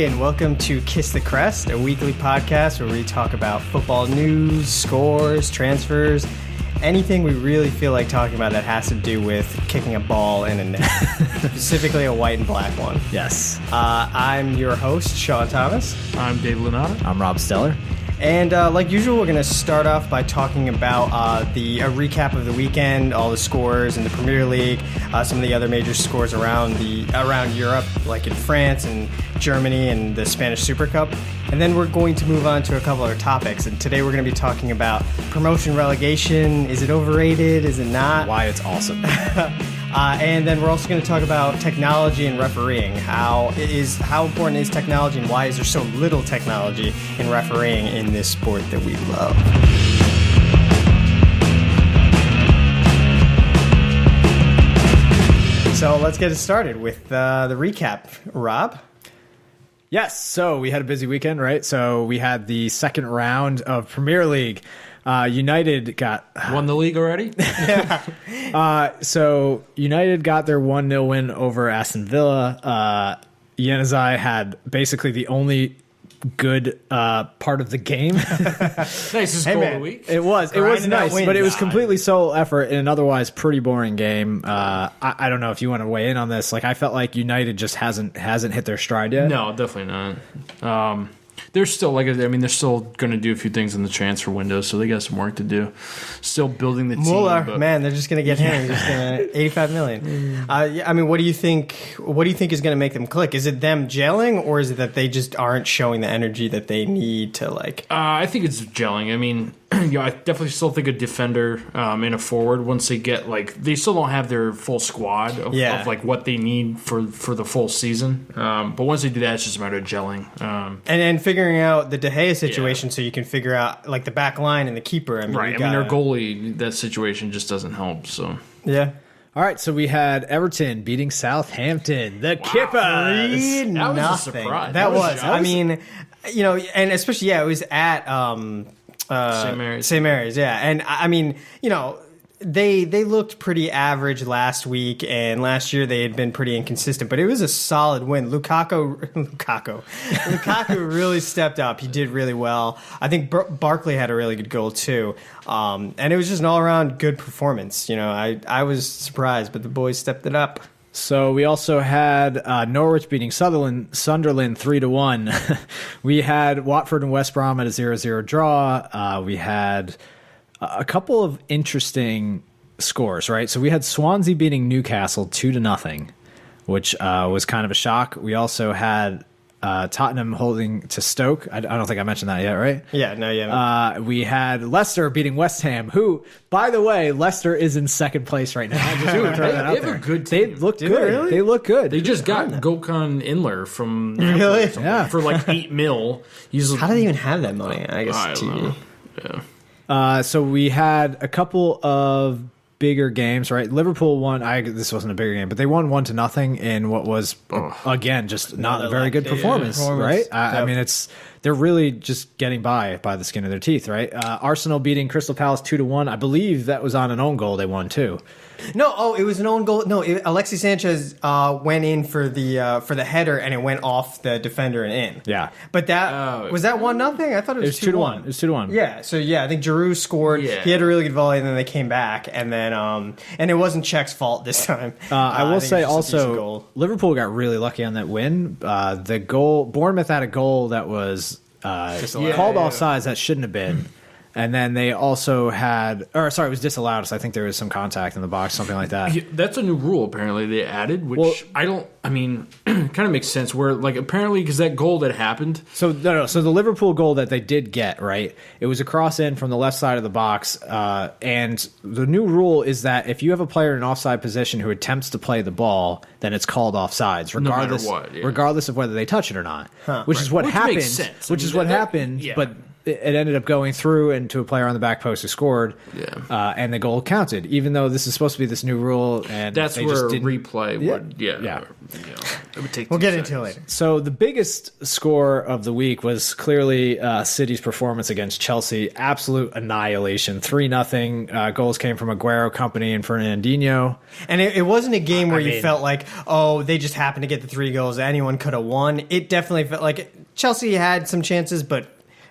Hey, and welcome to Kiss the Crest, a weekly podcast where we talk about football news, scores, transfers, anything we really feel like talking about that has to do with kicking a ball in a net, specifically a white and black one. Yes. I'm your host, Shawn Thomas. I'm Dave Lenata. I'm Rob Steller. And like usual, we're going to start off by talking about a recap of the weekend, all the scores in the Premier League, some of the other major scores around Europe, like in France and Germany and the Spanish Supercup. And then we're going to move on to a couple other topics. And today we're going to be talking about promotion, relegation. Is it overrated? Is it not? Why it's awesome. And then we're also going to talk about technology and refereeing. How important is technology, and why is there so little technology in refereeing in this sport that we love? So let's get it started with the recap. Rob? Yes, so we had a busy weekend, right? So we had the second round of Premier League. United won the league already? So United got their 1-0 win over Aston Villa. Januzaj had basically the only good part of the game. Nicest goal of the week. It was nice, but it was completely solo effort in an otherwise pretty boring game. I don't know if you want to weigh in on this. Like, I felt like United just hasn't hit their stride yet. No, definitely not. They're still they're still going to do a few things in the transfer window, so they got some work to do. Still building the team. Mueller, man, they're just going to get him. Just $85 million. I mean, what do you think? What do you think is going to make them click? Is it them gelling, or is it that they just aren't showing the energy that they need to like? I think it's gelling. I mean, I definitely still think a defender and a forward, once they get they still don't have their full squad of what they need for the full season. But once they do that, it's just a matter of gelling. And figuring out the De Gea situation, so you can figure out like the back line and the keeper. I mean, right. Their goalie, that situation just doesn't help. So yeah. All right, so we had Everton beating Southampton. The Kippers. That was a surprise. That was. I mean, and especially it was at St. Mary's, yeah. And I mean, they looked pretty average last week, and last year they had been pretty inconsistent, but it was a solid win. Lukaku really stepped up. He did really well. I think Barkley had a really good goal too. And it was just an all-around good performance. I was surprised, but the boys stepped it up. So we also had Norwich beating Sunderland 3-1. We had Watford and West Brom at a 0-0 draw. We had a couple of interesting scores, right? So we had Swansea beating Newcastle 2-0, which was kind of a shock. We also had Tottenham holding to Stoke. I don't think I mentioned that yet, right? Yeah, no, yeah. We had Leicester beating West Ham, who, by the way, Leicester is in second place right now. They have a good team. They look good. Really? They look good. They just got Gökhan Inler from really? For like $8 million. How do they even have that money? I guess TV. Yeah. So we had a couple of bigger games, right? Liverpool won. This wasn't a bigger game, but they won 1-0 in what was again just not a very good performance, right? I mean, they're really just getting by the skin of their teeth, right? Arsenal beating Crystal Palace 2-1. I believe that was on an own goal. They won too. No, it was an own goal. No, Alexis Sanchez went in for the header, and it went off the defender and in. Yeah, but was that 1-0? I thought it was 2-1. It was 2-1. Yeah, so I think Giroud scored. Yeah. He had a really good volley, and then they came back, and then and it wasn't Czech's fault this time. I will say also, Liverpool got really lucky on that win. The goal, Bournemouth had a goal that was called offsides that shouldn't have been. And then they also had, it was disallowed, so I think there was some contact in the box, something like that. Yeah, that's a new rule, apparently, they added, which kind of makes sense, where, apparently, because that goal that happened. So the Liverpool goal that they did get, right, it was a cross in from the left side of the box, and the new rule is that if you have a player in an offside position who attempts to play the ball, then it's called offsides, regardless of whether they touch it or not. Which is what happened. Makes sense. Which is what happened, but it ended up going through into a player on the back post who scored. Yeah. And the goal counted, even though this is supposed to be this new rule. And that's they where just didn't, replay would, it would take We'll 2 get seconds. into it later. So the biggest score of the week was clearly City's performance against Chelsea. Absolute annihilation. 3-0. Goals came from Aguero, Company, and Fernandinho. And it wasn't a game where you felt like, oh, they just happened to get the 3 goals. Anyone could have won. It definitely felt like Chelsea had some chances, but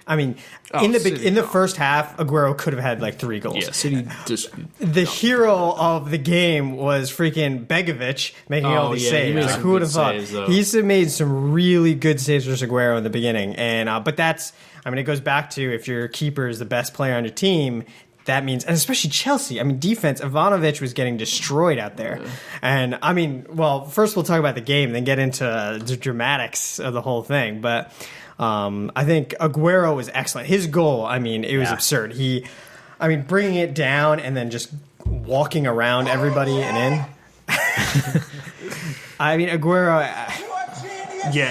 I mean, in the first half, Aguero could have had like 3 goals. Yeah, City just... The hero of the game was freaking Begovic making all these saves. He made Like, some who would good have thought? saves, though. He's made some really good saves for Aguero in the beginning, and but that's, I mean, it goes back to if your keeper is the best player on your team. That means, and especially Chelsea. I mean, defense. Ivanovic was getting destroyed out there, and I mean, well, first we'll talk about the game, then get into the dramatics of the whole thing, but. I think Aguero was excellent. His goal, I mean, it was absurd. Bringing it down and then just walking around everybody and in. I mean, Aguero. Yeah,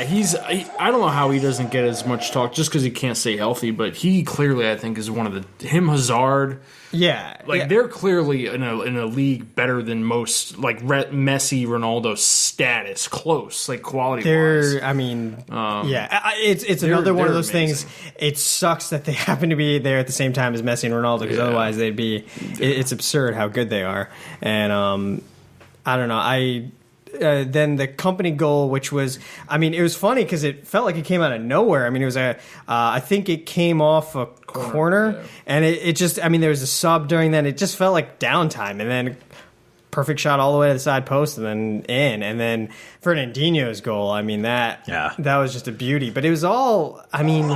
I don't know how he doesn't get as much talk just because he can't stay healthy, but he clearly, I think, is one of Hazard. Yeah. They're clearly in a league better than most, like Messi, Ronaldo status, close, like quality-wise. It's another one of those things. It sucks that they happen to be there at the same time as Messi and Ronaldo, because otherwise they'd be. It's absurd how good they are, and I don't know. Then the Company goal, which was, I mean, it was funny because it felt like it came out of nowhere. I mean, it was I think it came off a corner and it just, I mean, there was a sub during that. It just felt like downtime, and then perfect shot all the way to the side post and then in. And then Fernandinho's goal, I mean, that was just a beauty. But it was all, I mean...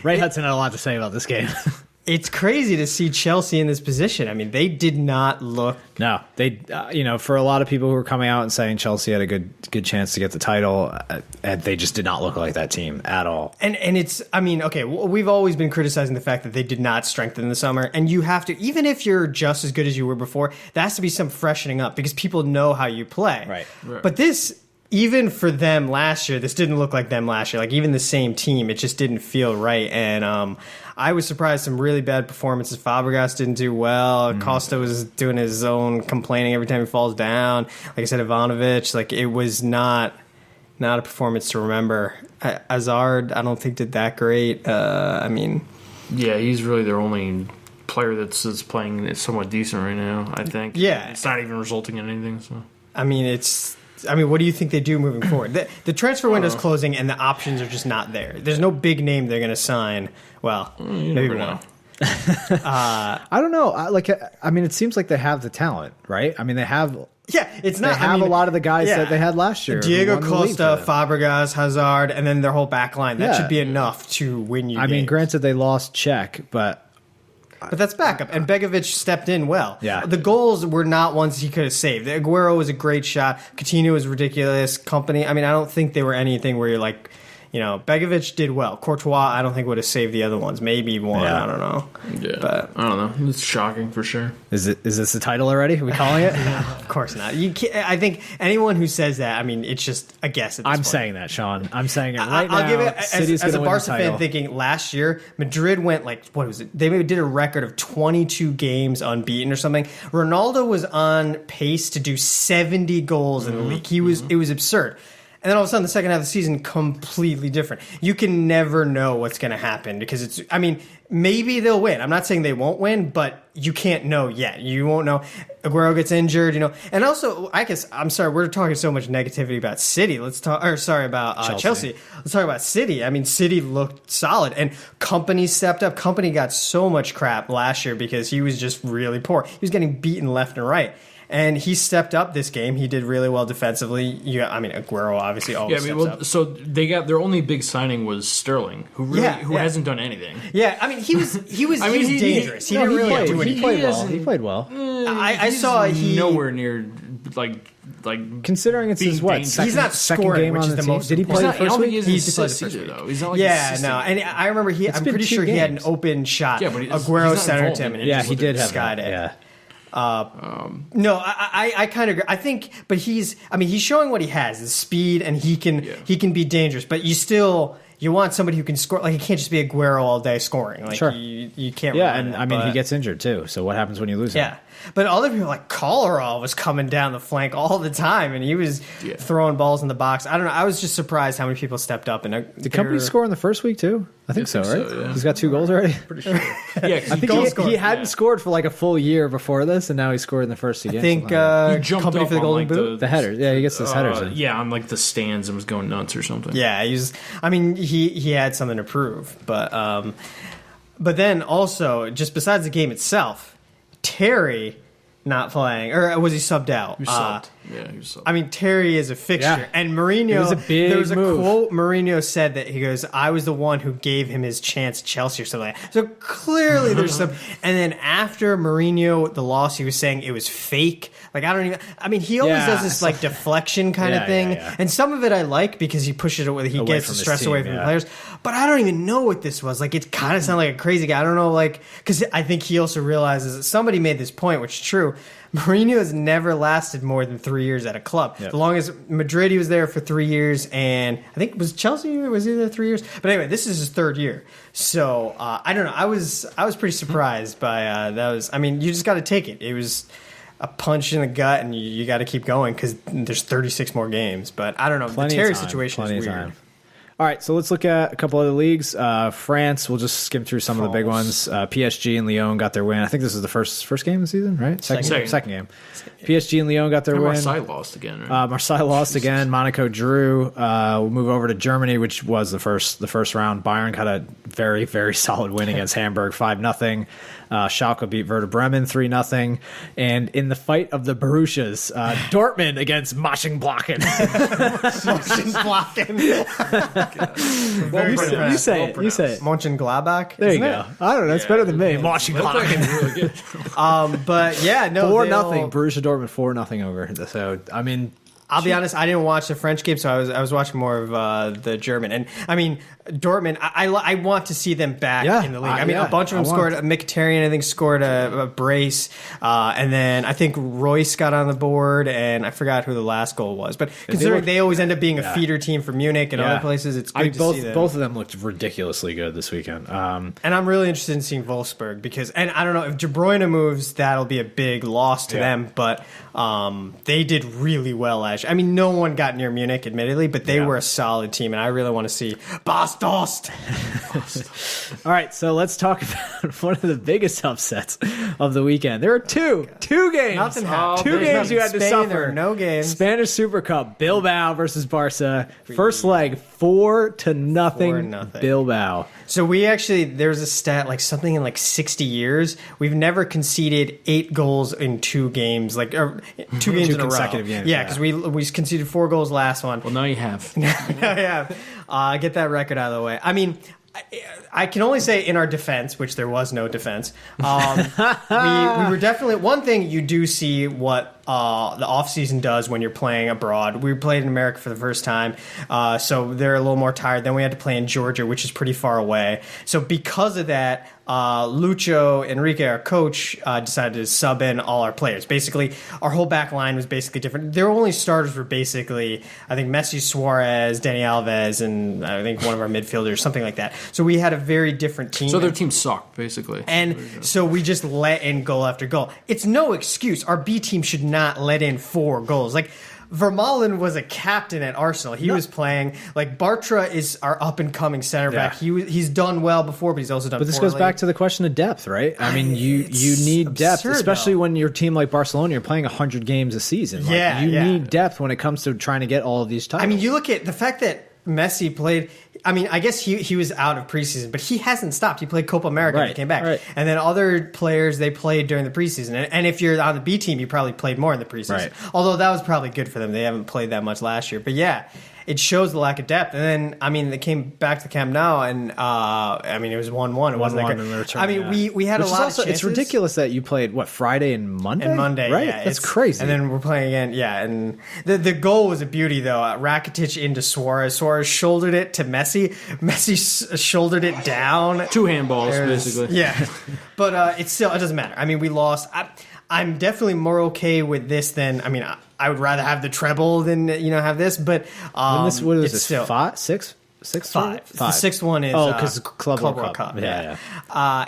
Ray Hudson had a lot to say about this game. It's crazy to see Chelsea in this position. I mean, they did not look... No, they, for a lot of people who were coming out and saying Chelsea had a good chance to get the title, they just did not look like that team at all. And it's, I mean, okay, we've always been criticizing the fact that they did not strengthen in the summer, and you have to, even if you're just as good as you were before, there has to be some freshening up because people know how you play. Right. But this... Even for them last year, this didn't look like them last year. Like, even the same team, it just didn't feel right. And I was surprised, some really bad performances. Fabregas didn't do well. Costa was doing his own complaining every time he falls down. Like I said, Ivanovic, like, it was not a performance to remember. Hazard, I don't think did that great. Yeah, he's really their only player that's playing somewhat decent right now, I think. Yeah. It's not even resulting in anything, so... what do you think they do moving forward? The transfer window's closing, and the options are just not there. There's no big name they're going to sign. Well, maybe one. I don't know. It seems like they have the talent, right? I mean, they have. Yeah, it's not. They have a lot of the guys that they had last year. Diego Costa, Fabregas, Hazard, and then their whole back line. That should be enough to win you games. I mean, granted, they lost Czech, but that's backup. And Begovic stepped in well. Yeah. The goals were not ones he could have saved. The Aguero was a great shot. Coutinho was ridiculous. Company, I don't think they were anything where you're like, Begovic did well. Courtois, I don't think would have saved the other ones. Maybe one. Yeah. I don't know. Yeah. But I don't know. It's shocking for sure. Is this the title already? Are we calling it? No, of course not. You can't, I think anyone who says that, it's just a guess at this point. saying that, Sean. I'm saying it right now. I'll give it as a Barca fan thinking last year, Madrid went what was it? They did a record of 22 games unbeaten or something. Ronaldo was on pace to do 70 goals in the league. It was absurd. And then all of a sudden, the second half of the season, completely different. You can never know what's going to happen because maybe they'll win. I'm not saying they won't win, but you can't know yet. You won't know. Aguero gets injured, And also, I guess, I'm sorry, we're talking so much negativity about City. Let's talk, about Chelsea. Let's talk about City. City looked solid, and Company stepped up. Company got so much crap last year because he was just really poor. He was getting beaten left and right. And he stepped up this game. He did really well defensively. Aguero obviously always steps up. So they got their only big signing was Sterling, who hasn't done anything. Yeah, he was dangerous. He didn't really do anything. He played well. I saw nowhere near like considering it's his he's not second scoring, game which on is the team. most. Did he play the first week? He played the first week though. He's not like and I remember I'm pretty sure he had an open shot. Yeah, but Aguero centered him. And he did have skied it. Yeah. No, I kind of agree. I think, but he's showing what he has, the speed, and he can be dangerous. But you still, you want somebody who can score. Like, it can't just be Aguero all day scoring. Like, Sure. you can't. Yeah, rely on and that, I mean, but- he gets injured too. So what happens when you lose him? Yeah. But other people like Kolarov was coming down the flank all the time, and he was throwing balls in the box. I don't know. I was just surprised how many people stepped up. And Did Company score in the first week too? I think so, right? so, yeah. He's got 2 goals already. Pretty sure. Yeah, I think he hadn't scored for like a full year before this, and now he scored in the first 2 games. I think he jumped Company up for the on, Golden like, Boot. the headers. Yeah, he gets his headers in. Yeah, on like the stands and was going nuts or something. Yeah, he had something to prove. But then also, just besides the game itself, Terry not playing, or was he subbed out? He was subbed. Yeah, he was subbed. I mean, Terry is a fixture. Yeah. And Mourinho, It was a big there was a move. quote Mourinho said that he goes, I was the one who gave him his chance at Chelsea or something like that. So clearly there's some. And then after Mourinho, the loss, he was saying it was fake. Like, I mean, he always Yeah. does this like deflection kind of Yeah, thing. yeah. And some of it I like because he pushes it away, he Away gets from the his stress team, away from the yeah. players. But I don't even know what this was. Like, it kind of sounded like a crazy guy. I don't know, like, because I think he also realizes that somebody made this point, which is true. Mourinho has never lasted more than 3 years at a club. Yep. The longest Madrid, he was there for 3 years, and I think was Chelsea. Was he there 3 years? But anyway, this is his 3rd year. So I don't know. I was pretty surprised by that. Was, I mean, you just got to take it. It was a punch in the gut, and you got to keep going because there's 36 more games. But I don't know. Plenty the Terry of time, situation plenty is of weird. time. All right, so let's look at a couple other leagues. France, we'll just skim through some of the big ones. PSG and Lyon got their win. I think this is the first game of the season, right? Second game. PSG and Lyon got their And win. Marseille lost again, right? Marseille lost again. Monaco drew. We'll move over to Germany, which was the first round. Bayern got a very, very solid win against Hamburg, 5-0. Schalke beat Werder Bremen 3-0. And in the fight of the Borussias, Dortmund against Mönchengladbach. You say it. You say it. Mönchengladbach. There you isn't go. it? I don't know. It's better than me. Mönchengladbach. Really good. But yeah, no. 4-0. Borussia Dortmund 4-0 over. So I mean, I'll be honest, I didn't watch the French game, so I was watching more of the German. And I mean, Dortmund, I want to see them back in the league. I mean, a bunch of them scored. Mkhitaryan, I think, scored a brace. And then I think Royce got on the board, and I forgot who the last goal was. But considering they always end up being a feeder team for Munich and other places, it's good to see them. Both of them looked ridiculously good this weekend. And I'm really interested in seeing Wolfsburg because, and I don't know, if De Bruyne moves, that'll be a big loss to them. But they did really well last year. I mean, no one got near Munich, admittedly, but they were a solid team, and I really want to see Bas Dost. All right, so let's talk about one of the biggest upsets of the weekend. There are two games. Nothing happened. Two There's games you had nothing. to Spain, suffer. there were no games. Spanish Supercup, Bilbao versus Barca. First leg, 4-0. 4-0. Bilbao. So there was a stat, like something in like 60 years, we've never conceded 8 goals in 2 games, like or 2 games in a row. consecutive games, Yeah, because we conceded 4 goals last one. Well, now you have. Yeah, get that record out of the way. I mean, I can only say in our defense, which there was no defense, we were definitely, one thing you do see what the offseason does when you're playing abroad. We played in America for the first time, so they're a little more tired. Then we had to play in Georgia, which is pretty far away. So because of that, Lucho Enrique, our coach, decided to sub in all our players. Basically, our whole back line was basically different. Their only starters were basically, I think, Messi, Suarez, Dani Alves, and I think one of our midfielders, something like that. So we had a very different team. So their team sucked, basically. And so we just let in goal after goal. It's no excuse. Our B team should not let in 4 goals. Like, Vermaelen was a captain at Arsenal. He was playing. Like, Bartra is our up-and-coming center back. He's done well before, but he's also done But this poorly. goes back to the question of depth, right? I mean, you need depth, absurd, especially though. when your team like Barcelona, you're playing 100 games a season. Like, you need depth when it comes to trying to get all of these titles. I mean, you look at the fact that Messi played. I mean, I guess he was out of preseason, but he hasn't stopped. He played Copa America and he came back. Right. And then other players, they played during the preseason. And if you're on the B team, you probably played more in the preseason. Right. Although that was probably good for them. They haven't played that much last year. But yeah, it shows the lack of depth. And then, I mean, they came back to Camp Nou, and I mean, it was 1-1. It wasn't that good. Return, I mean, we had Which a is lot also, of chances. It's ridiculous that you played, Friday and Monday? And Monday, right? yeah. That's crazy. And then we're playing again, yeah. And the goal was a beauty, though. Rakitic into Suarez. Suarez shouldered it to Messi. Messi shouldered it down. 2 handballs, basically. Yeah. But it doesn't matter. I mean, we lost. I'm definitely more okay with this than, I mean, I would rather have the treble than, have this. But what was it's this, still, 5, 6? Six? Five. The sixth one is because Club World Cup. Yeah.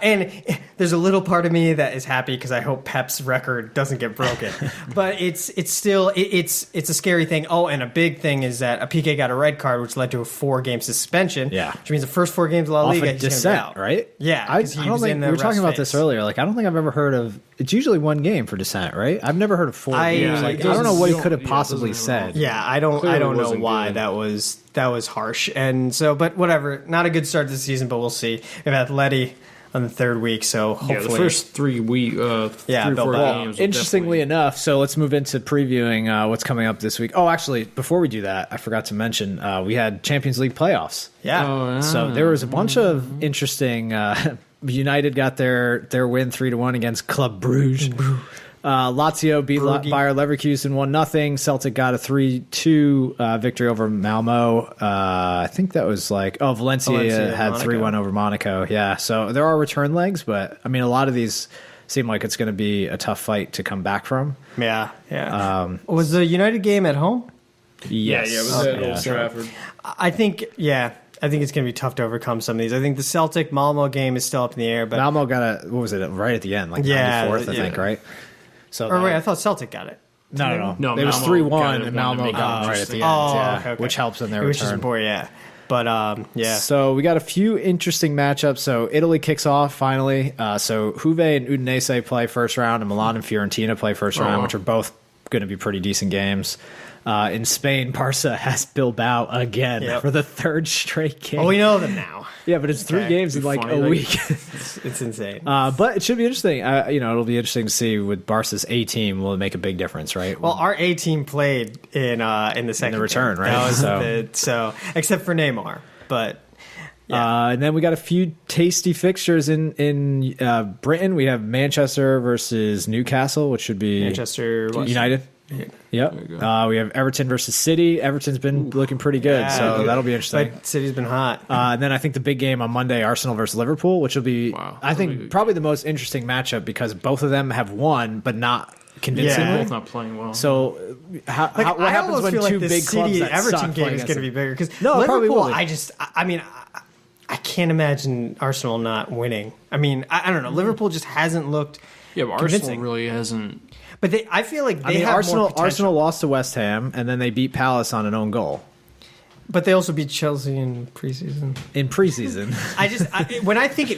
And there's a little part of me that is happy because I hope Pep's record doesn't get broken. But it's still it's a scary thing. Oh, and a big thing is that Piqué got a red card, which led to a 4-game suspension. Yeah, which means the first 4 games of La Liga he's dissent, out. right? Yeah, I don't think we were talking about this earlier. Like, I don't think I've ever heard of. It's usually 1 game for dissent, right? I've never heard of 4 games. Like, I don't know what he could have possibly said. Yeah, I don't know why that was harsh. And so, but whatever. Not a good start to the season, but we'll see. We have Atleti on the 3rd week, so hopefully the first 3 week, 3 or 4 games. Interestingly enough, so let's move into previewing what's coming up this week. Oh, actually, before we do that, I forgot to mention we had Champions League playoffs. Yeah. So there was a bunch of interesting. United got their win 3-1 against Club Brugge. Lazio beat Bayer Leverkusen 1-0. Celtic got a 3-2 victory over Malmo. I think that was Valencia had 3-1 over Monaco. Yeah, so there are return legs, but I mean, a lot of these seem like it's going to be a tough fight to come back from. Yeah. Was the United game at home? Yes. Yeah, it was at Old Trafford. I think it's going to be tough to overcome some of these. I think the Celtic Malmo game is still up in the air, but Malmo got what was it, right at the end, 94th, I think, right? So wait, I thought Celtic got it. No. It was 3-1, and Malmo got right at the end, okay. which helps in their return. But So we got a few interesting matchups. So Italy kicks off finally. So Juve and Udinese play first round, and Milan and Fiorentina play first round, which are both going to be pretty decent games. In Spain, Barca has Bilbao again for the 3rd straight game. Oh, we know them now. Yeah, but it's 3 games in a week. It's insane. But it should be interesting. It'll be interesting to see with Barca's A team. Will it make a big difference, right? Well, our A team played in the second return, game. right? That was so except for Neymar, but. Yeah. And then we got a few tasty fixtures in Britain. We have Manchester versus Newcastle, which should be Manchester United. Yep. We have Everton versus City. Everton's been looking pretty good, so that'll be interesting. But City's been hot. And then I think the big game on Monday, Arsenal versus Liverpool, which will be, I think, probably the most interesting matchup because both of them have won, but not convincingly. Both not playing well. So what happens when two big clubs that Everton suck game is going to be bigger? Because Liverpool, I can't imagine Arsenal not winning. I mean, I don't know. Liverpool just hasn't looked. Yeah, but Arsenal really hasn't. But I feel like they have more potential. Arsenal lost to West Ham, and then they beat Palace on an own goal. But they also beat Chelsea in preseason. When I think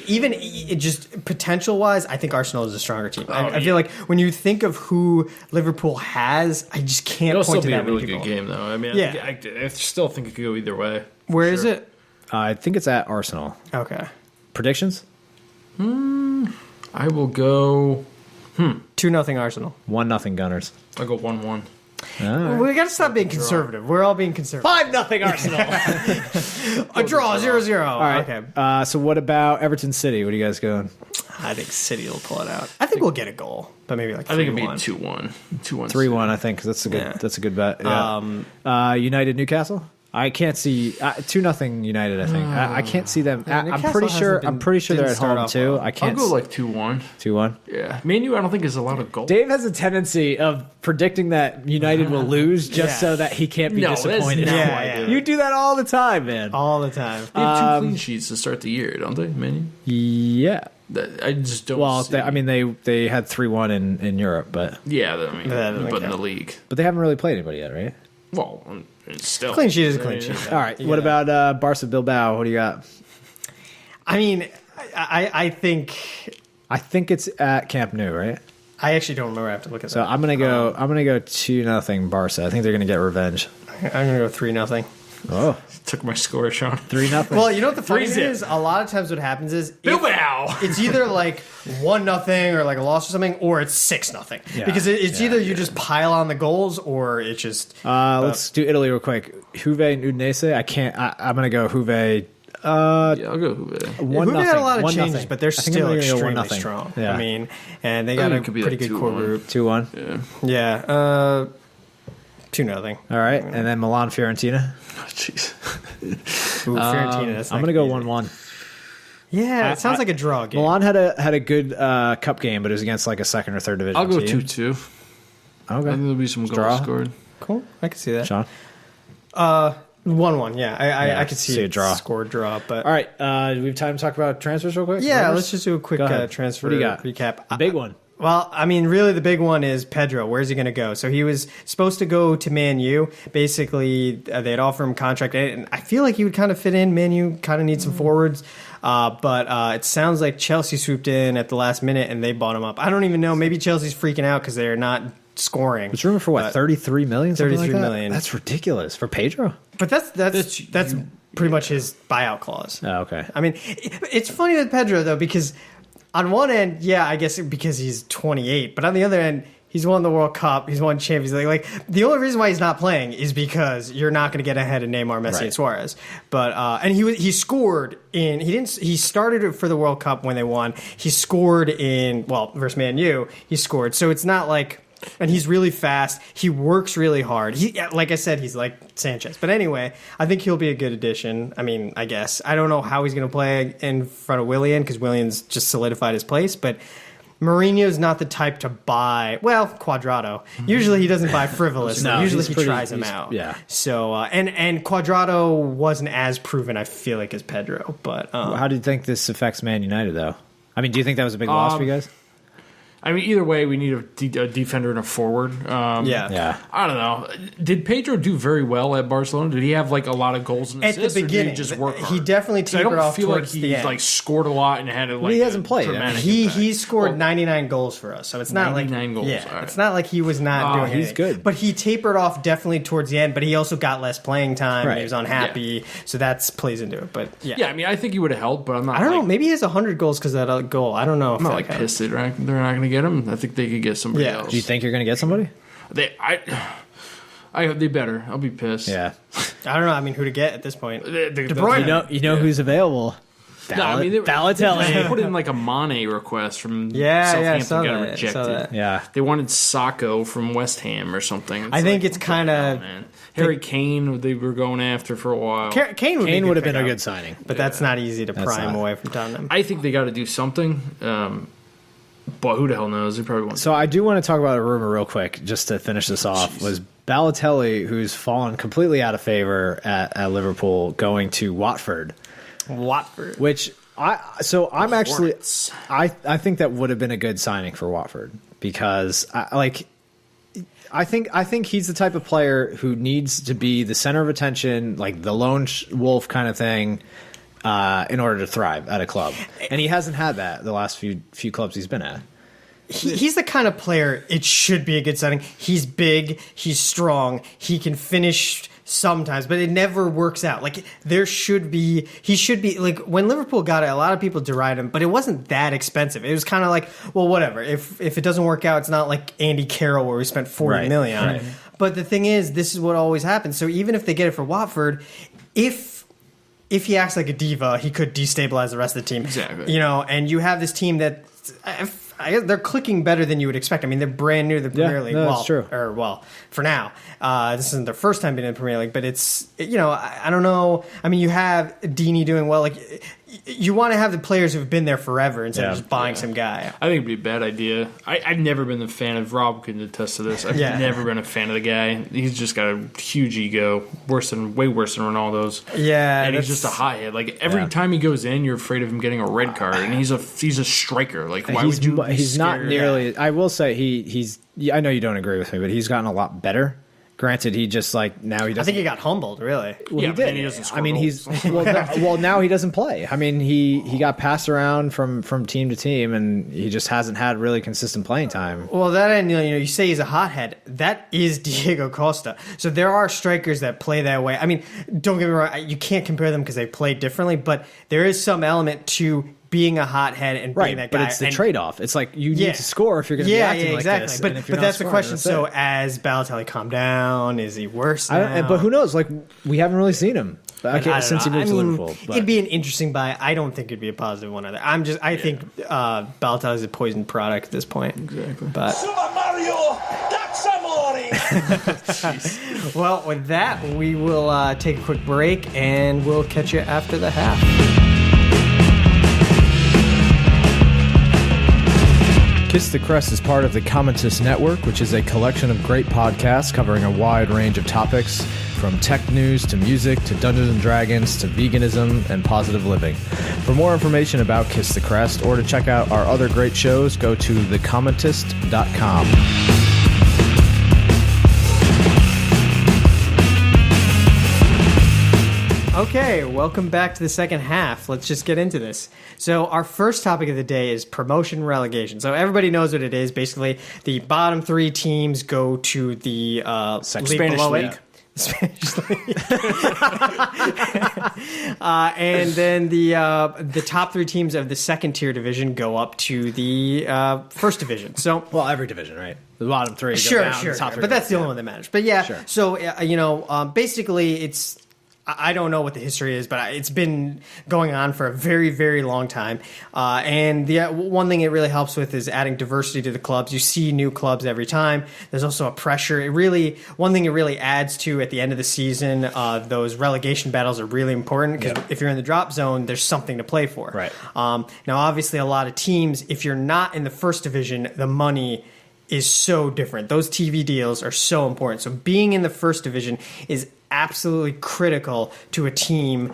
just potential wise, I think Arsenal is a stronger team. I feel like when you think of who Liverpool has, I just can't point to that many people. It'll still be a really good game, though. I mean, I still think it could go either way. Where is it? I think it's at Arsenal. Okay. Predictions? I will go 2-0 Arsenal. 1-0 Gunners. I'll go 1-1. We got to stop being conservative. We're all being conservative. 5-0 Arsenal. A draw, 0-0. All right. Okay. So what about Everton City? What are you guys going? I think City will pull it out. I think we'll get a goal, but maybe like 3-1. I think it'll be 2-1. 2-1. 3-1. I think that's a good bet. Yeah. United Newcastle. I can't see 2-0 United. I think I can't see them. I'm pretty sure they're at home too. I can't. I'll go like 2-1. 2-1. Yeah, Man U. I don't think is a lot of goals. Dave has a tendency of predicting that United will lose just so that he can't be disappointed. You do that all the time, man. All the time. They have 2 clean sheets to start the year, don't they, Man U? Yeah. I just don't. Well, see. they had 3-1 in Europe, but but in the league. But they haven't really played anybody yet, right? Well, it's still clean sheet is a clean sheet. All right. What about Barca Bilbao? What do you got? I mean, I think it's at Camp Nou, right? I actually don't remember. I have to look at that. So I'm gonna go 2-0 Barca. I think they're gonna get revenge. I'm gonna go 3-0. Oh, took my score, Shawn. 3-0. Well, you know what the funny thing is? A lot of times what happens is Bilbao. It's either like 1-0 or like a loss or something, or it's 6-0. Yeah. Because it's either you just pile on the goals or it's just. Let's do Italy real quick. Juve and Udinese. I can't. I'm gonna go Juve. I'll go Juve. Juve had a lot of changes, but they're still extremely strong. Yeah. I mean, and they got a pretty good core group. 2-1. Yeah. 2-0. All right, and then Milan Fiorentina. Oh, jeez. Fiorentina. That's I'm gonna go 1-1. Yeah, it sounds like a draw game. Milan had a good cup game, but it was against like a second or third division. I'll go team. 2-2. Okay. I think there'll be some goals scored. Cool. I can see that. Shawn? 1-1, yeah. I could see a draw. Score draw, but all right. Do we have time to talk about transfers real quick? yeah, Rumors? let's just do a quick transfer What do you got? recap. The big one. Well, I mean, really, the big one is Pedro. Where's he going to go? So he was supposed to go to Man U. Basically, they had offered him a contract, and I feel like he would kind of fit in. Man U kind of needs some forwards, but it sounds like Chelsea swooped in at the last minute and they bought him up. I don't even know. Maybe Chelsea's freaking out because they're not scoring. It's rumored for what, 33 million? 33 like million. That's ridiculous for Pedro. But that's pretty much his buyout clause. Oh, okay. I mean, it's funny with Pedro though because on one end, yeah, I guess because he's 28, but on the other end, he's won the World Cup, he's won Champions League. Like the only reason why he's not playing is because you're not going to get ahead of Neymar, Messi, and Suarez. But and he scored in he started for the World Cup when they won. He scored in versus Man U. He scored, so it's not like. And he's really fast. He works really hard. Like I said, he's like Sanchez. But anyway, I think he'll be a good addition. I mean, I guess. I don't know how he's going to play in front of Willian because Willian's just solidified his place. But Mourinho's not the type to buy. Well, Cuadrado. Usually he doesn't buy frivolous. No, usually he tries him out. Yeah. So, and Cuadrado wasn't as proven, I feel like, as Pedro. But how do you think this affects Man United, though? I mean, do you think that was a big loss for you guys? I mean, either way, we need a defender and a forward. Yeah. I don't know. Did Pedro do very well at Barcelona? Did he have like a lot of goals and assists? At the beginning, or did he just work hard? He definitely tapered off I don't feel like towards he the end. like scored a lot and had it. Like he hasn't played. He scored 99 goals for us, so it's not 99 goals. Yeah, Right. it's not like he was not doing he's anything. good. But he tapered off definitely towards the end. But he also got less playing time. Right. He was unhappy, so that plays into it. But Yeah, I mean, I think he would have helped, but I'm not. I don't know. Maybe he has 100 goals because of that goal. I don't know. I'm not like pissed that they're not going to get him. I think they could get somebody else. Do you think you're going to get somebody? They better. I'll be pissed. Yeah. I don't know. I mean, who to get at this point? De Bruyne. You know who's available. No, I mean, they Balotelli. put in like a Mane request from I Southampton, saw got that. rejected. Yeah. They wanted Sacco from West Ham or something. I think it's kind of Harry Kane. They were going after for a while. Kane would have been a good signing, but that's not easy to pry him away from Tottenham. I think they got to do something. But who the hell knows? They probably won't. So I do want to talk about a rumor real quick, just to finish this off. Was Balotelli, who's fallen completely out of favor at Liverpool, going to Watford? Which I think that would have been a good signing for Watford because I think he's the type of player who needs to be the center of attention, like the lone wolf kind of thing. In order to thrive at a club, and he hasn't had that the last few clubs he's been at. He's the kind of player it should be a good signing. He's big, he's strong, he can finish sometimes, but it never works out. Like he should be like when Liverpool got it, a lot of people deride him, but it wasn't that expensive. It was kind of like, well, whatever. If it doesn't work out, it's not like Andy Carroll where we spent 40 million on it. But the thing is, this is what always happens. So even if they get it for Watford, if he acts like a diva, he could destabilize the rest of the team. Exactly. You know, and you have this team that I guess they're clicking better than you would expect. I mean, they're brand new to the Premier League. That's true. For now. This isn't their first time being in the Premier League, but it's, I don't know. I mean, you have Dini doing well. Like, you want to have the players who've been there forever instead of just buying some guy. I think it'd be a bad idea. I've never been a fan of Rob. Can attest to this. I've never been a fan of the guy. He's just got a huge ego, way worse than Ronaldo's. Yeah, and he's just a hothead. Like every time he goes in, you're afraid of him getting a red card, and he's a striker. Like why would you? He's not nearly. I will say he's. I know you don't agree with me, but he's gotten a lot better. Granted, he just now he doesn't. I think he got humbled, really. Well, he did. He doesn't score goals. he's now he doesn't play. I mean, he got passed around from team to team, and he just hasn't had really consistent playing time. Well, that and you say he's a hothead. That is Diego Costa. So there are strikers that play that way. I mean, don't get me wrong. You can't compare them because they play differently, but there is some element to being a hothead and being that guy. But it's the trade-off. It's like you need to score if you're going to be acting like this. But that's the question. So as Balotelli calmed down, is he worse now? But who knows? Like we haven't really seen him since he moved to Liverpool. But it'd be an interesting buy. I don't think it'd be a positive one either. I think Balotelli's a poisoned product at this point. Exactly. But Super Mario, that's amore. Well, with that, we will take a quick break and we'll catch you after the half. Kiss the Crest is part of the Commentist Network, which is a collection of great podcasts covering a wide range of topics, from tech news to music to Dungeons & Dragons to veganism and positive living. For more information about Kiss the Crest or to check out our other great shows, go to thecommentist.com. Okay, welcome back to the second half. Let's just get into this. So our first topic of the day is promotion relegation. So everybody knows what it is. Basically, the bottom three teams go to the Spanish league. Spanish league. And then the top three teams of the second tier division go up to the first division. So, well, every division, right? The bottom three go sure, down, sure, the top three but that's the only one that matters. But yeah, Sure. So basically, it's. I don't know what the history is, but it's been going on for a very, very long time. And the one thing it really helps with is adding diversity to the clubs. You see new clubs every time. There's also a pressure. One thing it really adds to at the end of the season, those relegation battles are really important because if you're in the drop zone, there's something to play for. Right. Now, obviously, a lot of teams, if you're not in the first division, the money is so different. Those TV deals are so important. So being in the first division is absolutely critical to a team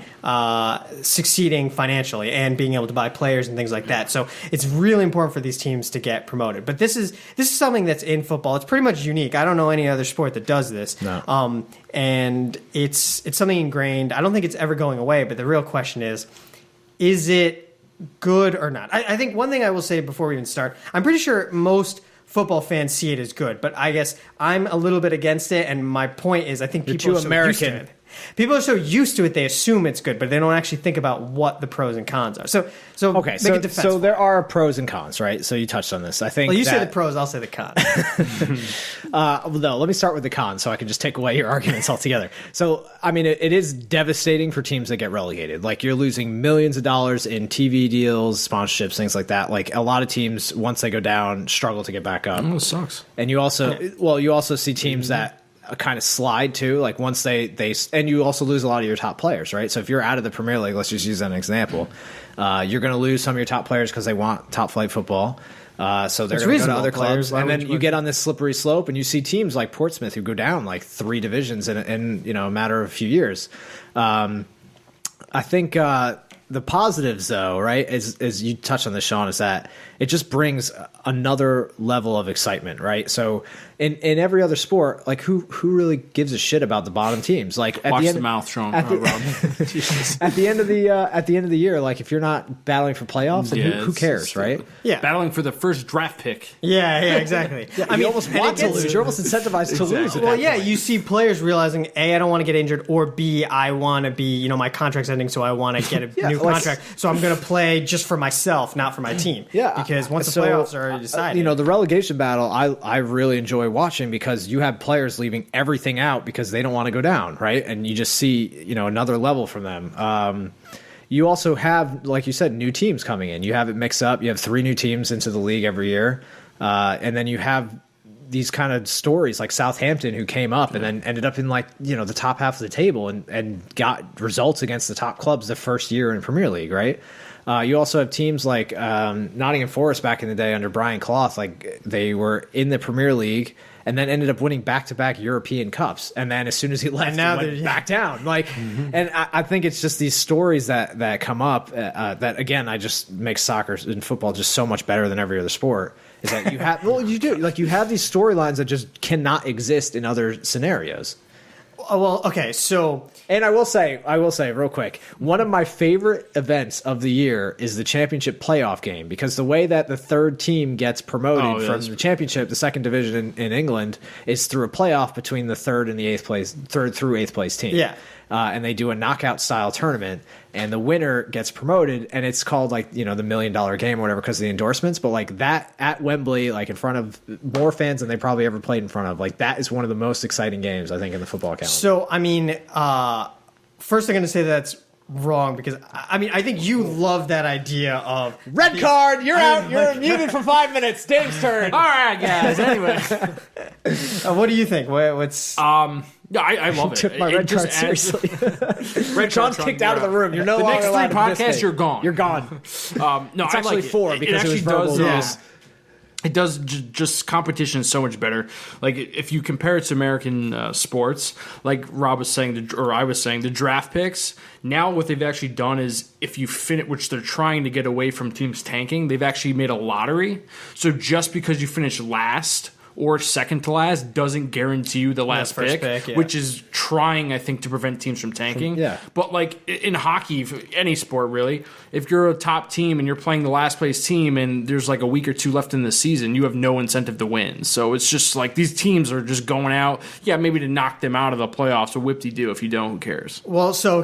succeeding financially and being able to buy players and things like that. So it's really important for these teams to get promoted. But this is something that's in football. It's pretty much unique. I don't know any other sport that does this. No. And it's something ingrained. I don't think it's ever going away. But the real question is it good or not? I think one thing I will say before we even start, I'm pretty sure most football fans see it as good, but I guess I'm a little bit against it, and my point is I think people are so used to it. People are so used to it, they assume it's good, but they don't actually think about what the pros and cons are. So there are pros and cons, right? So you touched on this. I think. Well, you say the pros, I'll say the cons. No, let me start with the cons, so I can just take away your arguments altogether. So, I mean, it is devastating for teams that get relegated. Like, you're losing millions of dollars in TV deals, sponsorships, things like that. Like, a lot of teams, once they go down, struggle to get back up. Oh, it sucks. And you also see temes that kind of slide too, like once they and you also lose a lot of your top players, right? So if you're out of the Premier League, let's just use that as an example, you're going to lose some of your top players because they want top flight football. So they're going to go to other clubs, and then you get on this slippery slope, and you see teams like Portsmouth who go down like 3 divisions in a matter of a few years. I think the positives, though, right, as you touched on this, Shawn, is that it just brings another level of excitement, right? So in every other sport, like who really gives a shit about the bottom teams? Like watch the mouth, Shawn. At the end of the year, like if you're not battling for playoffs, then who cares, right? Yeah, battling for the first draft pick. Yeah, exactly. I mean, you almost want to lose. You're almost incentivized to lose. Well, yeah, you see players realizing A, I don't want to get injured, or B, I want to be, my contract's ending, so I want to get a new contract. So I'm going to play just for myself, not for my team. Yeah, because once the playoffs are already decided, the relegation battle, I really enjoy watching because you have players leaving everything out because they don't want to go down, right? And you just see, another level from them. You also have, like you said, new teams coming in. You have it mixed up. You have 3 new teams into the league every year, and then you have these kind of stories like Southampton who came up and then ended up in the top half of the table and got results against the top clubs the first year in Premier League, right? You also have teams like Nottingham Forest back in the day under Brian Clough, like they were in the Premier League and then ended up winning back-to-back European Cups. And then as soon as he left, he went back down. And I think it's just these stories that come up that, again, I just make soccer and football just so much better than every other sport. Is that you have you have these storylines that just cannot exist in other scenarios. Well, okay, so... And I will say real quick, one of my favorite events of the year is the championship playoff game, because the way that the third team gets promoted from the championship, the second division in England, is through a playoff between the third through eighth place team. Yeah. And they do a knockout style tournament, and the winner gets promoted, and it's called the $1 million game or whatever because of the endorsements. But like that at Wembley, like in front of more fans than they probably ever played in front of, like that is one of the most exciting games I think in the football calendar. So I mean, first I'm going to say that's wrong because I think you love that idea of red card. You're out. You're muted for 5 minutes. Dave's turn. All right, guys. Anyway, what do you think? What's Yeah, I love it. Took my red card seriously. Red Sean's kicked out of the room. You're no longer allowed to participate. The next 3 podcasts, you're gone. No, it's actually 4 because it was verbal. It does just competition is so much better. Like if you compare it to American sports, like Rob was saying, or I was saying, the draft picks. Now what they've actually done is if you finish, which they're trying to get away from teams tanking, they've actually made a lottery. So just because you finish last or second to last doesn't guarantee you the last pick, which is trying, I think, to prevent teams from tanking. Yeah. But like in hockey, any sport really, if you're a top team and you're playing the last place team and there's like a week or two left in the season, you have no incentive to win. So it's just like these teams are just going out, maybe to knock them out of the playoffs. So whip-de-doo. If you don't, who cares? Well, so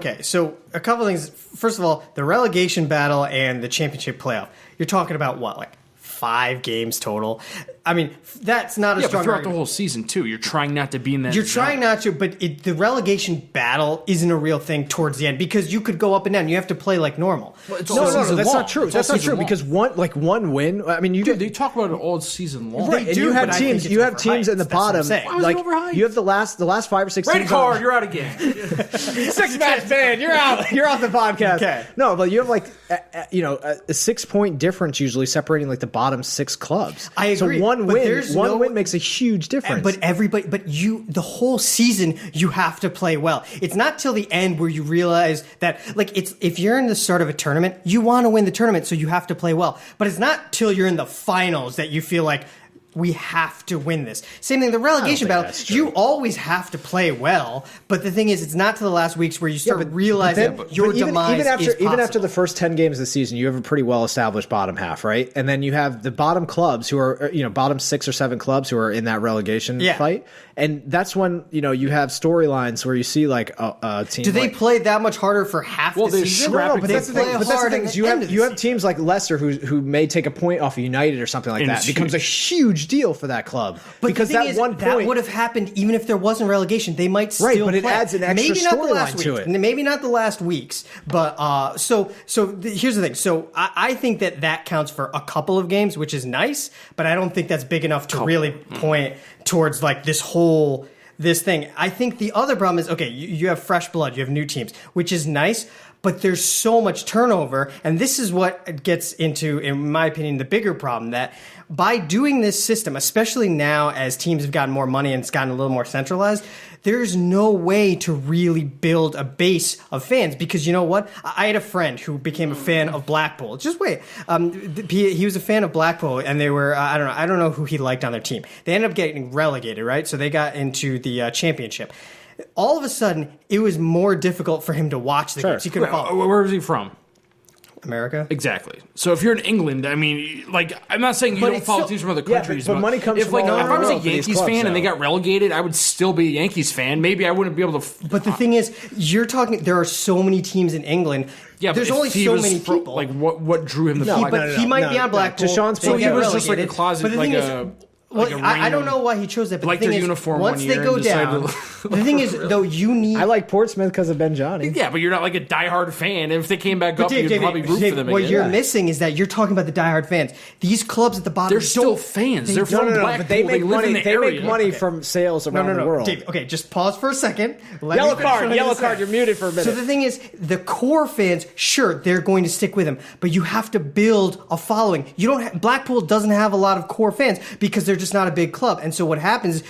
a couple things. First of all, the relegation battle and the championship playoff. You're talking about what, like 5 games total? I mean, that's not a strong but throughout argument. the whole season, too. You're trying not to be in that You're zone. trying not to, but the relegation battle isn't a real thing towards the end because you could go up and down. You have to play like normal. Well, it's No, all season that's long. not true. It's all That's not season true long. because one win. I mean, you Dude, they talk about it all season long. right, and do, you have but I think teams. it's You have overhyped. teams in the That's what I'm bottom. saying. Why was it overhyped? You have the last 5 or 6 Red teams. card, you're out again. 6-match ban. You're out. You're off the podcast. Okay. No, but you have like a 6-point difference usually separating like the bottom 6 clubs. I agree, So one but win, there's one no- win makes a huge difference. But the whole season, you have to play well. It's not till the end where you realize that, like, if you're in the start of a tournament, you want to win the tournament, so you have to play well. But it's not till you're in the finals that you feel like, we have to win this. Same thing, the relegation think battle, that's true. you always have to play well, but the thing is, it's not to the last weeks where you start realizing your demise is possible. Even after the first 10 games of the season, you have a pretty well-established bottom half, right? And then you have the bottom clubs who are, bottom 6 or 7 clubs who are in that relegation fight. And that's when, you have storylines where you see like a team. Do they play that much harder for half the season? No, but they that's the thing. play But that's the hard thing. at Is the you end have of the you have season. teams like Leicester who may take a point off of United or something like And that. it's It becomes a huge deal for that club. But because the thing that is, one that point would have happened even if there wasn't relegation. They might still Right, but it play. adds an extra Maybe not the last storyline to weeks. it. Maybe not the last weeks. But here's the thing. So I think that counts for a couple of games, which is nice. But I don't think that's big enough to really point towards like this thing. I think the other problem is, okay, you have fresh blood, you have new teams, which is nice, but there's so much turnover, and this is what gets into, in my opinion, the bigger problem, that by doing this system, especially now as teams have gotten more money and it's gotten a little more centralized, there's no way to really build a base of fans, because you know what? I had a friend who became a fan of Blackpool. Just wait. He was a fan of Blackpool, and they were, I don't know who he liked on their team. They ended up getting relegated, right? So they got into the championship. All of a sudden, it was more difficult for him to watch the games. He couldn't follow. Where was he from? America? Exactly. So if you're in England, I mean, like, I'm not saying you But don't it's follow still- teams from other Yeah, countries. but money comes if, from all if over I was the a world for these Yankees clubs, fan and they though. got relegated, I would still be a Yankees fan. Maybe I wouldn't be able to. But the thing is, you're talking, there are so many teams in England. Yeah, there's but only if he so was many fro- people. Like, what drew him to He- Blackpool? but he might be on Blackpool. To Shawn's they point, So he get was just like a relegated. closet, But the like thing a. is, well, like a I don't random- know why he chose that, but like the thing their is, uniform once one they year go and decided down, to- the thing is, though, you need. I like Portsmouth because of Ben Johnny. Yeah, but you're not like a diehard fan. If they came back up, Dave, you'd probably root for them what again. you're missing is that you're talking about the diehard fans. These clubs at the bottom, They're still fans. They're from Blackpool. But they make live money. in the They area. make money from sales around the world. Dave, okay, just pause for a second. Let Yellow me finish what card. I'm Yellow gonna card. say. You're muted for a minute. So the thing is, the core fans, sure, they're going to stick with them, but you have to build a following. You don't. Blackpool doesn't have a lot of core fans because they're just not a big club. And so what happens is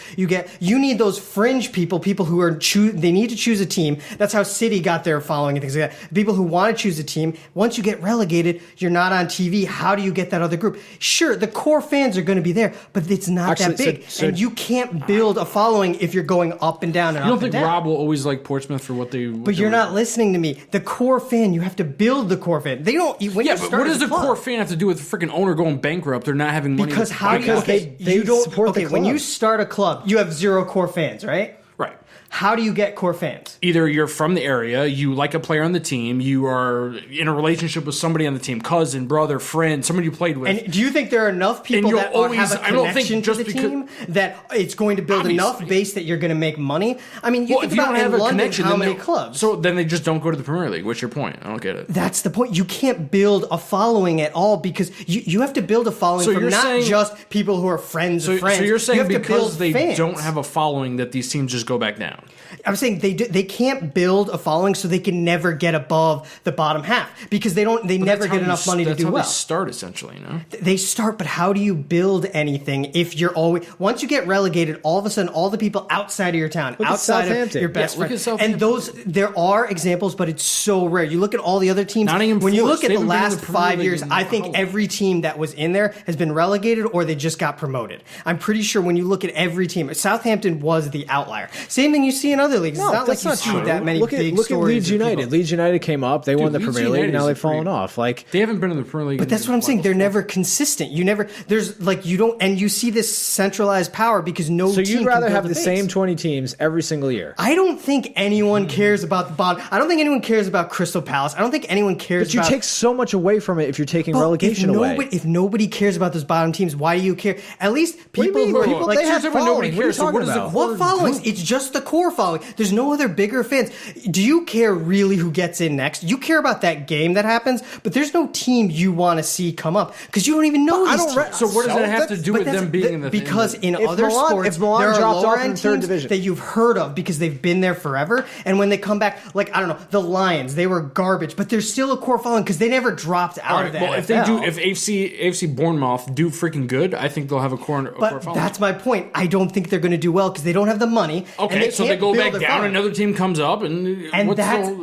you need those fringe people who are they need to choose a team. That's how City got their following and things like that. People who want to choose a team. Once you get relegated, you're not on TV. How do you get that other group? Sure, the core fans are going to be there, but it's not that big. And you can't build a following if you're going up and down and You up don't and think down. Rob will always like Portsmouth for what they? But you're not listening to me. The core fan, you have to build the core fan. They don't. When Yeah, you but start what as does a the club- core fan have to do with the freaking owner going bankrupt? They're not having money. Because to how buy do you? out. Okay, they you don't. support the Okay, when club. you start a club, you have 0 core fans, right? Right. How do you get core fans? Either you're from the area, you like a player on the team, you are in a relationship with somebody on the team, cousin, brother, friend, somebody you played with. And do you think there are enough people you'll that always- have a I don't think connection to just the because- team that it's going to build enough Obviously. base that you're going to make money? I mean, you well, think if you about don't have in a London, connection, how then many they'll- clubs? So then they just don't go to the Premier League. What's your point? I don't get it. That's the point. You can't build a following at all because you have to build a following So from you're not saying- just people who are friends So, of friends. so you're saying you have to because build they fans. don't have a following that these teams just go go back down. I'm saying they can't build a following, so they can never get above the bottom half because they never get enough money to do well. That's how they start, essentially, no? They start, but how do you build anything if you're always once you get relegated? All of a sudden, all the people outside of your town, outside of your best friend, and there are examples, but it's so rare. You look at all the other teams. When you look at the last 5 years, I think every team that was in there has been relegated or they just got promoted. I'm pretty sure when you look at every team, Southampton was the outlier. Same thing you see in other leagues. No, it's not like you see that many big look stories. At Leeds United. Leeds United came up. They won the Premier League. Now they've fallen off. Like they haven't been in the Premier League. But that's what I'm saying. They're never consistent. And you see this centralized power because no team. So you'd rather have the base. same 20 teams every single year? I don't think anyone cares about the bottom. I don't think anyone cares about Crystal Palace. I don't think anyone cares. But you take so much away from it if you're taking relegation away. If nobody cares about those bottom teams, why do you care? At least people who they have following. What are you talking about? What followings? It's just the core following. There's no other bigger fans. Do you care really who gets in next? You care about that game that happens, but there's no team you want to see come up because you don't even know these teams. So what does that have to do with them being in the? Because in other sports, there are lower end teams that you've heard of because they've been there forever, and when they come back, like I don't know, the Lions, they were garbage, but there's still a core following because they never dropped out of that. Well, if they do, if AFC Bournemouth do freaking good, I think they'll have a core following. That's my point. I don't think they're going to do well because they don't have the money. Okay, so they go back down, another team comes up, and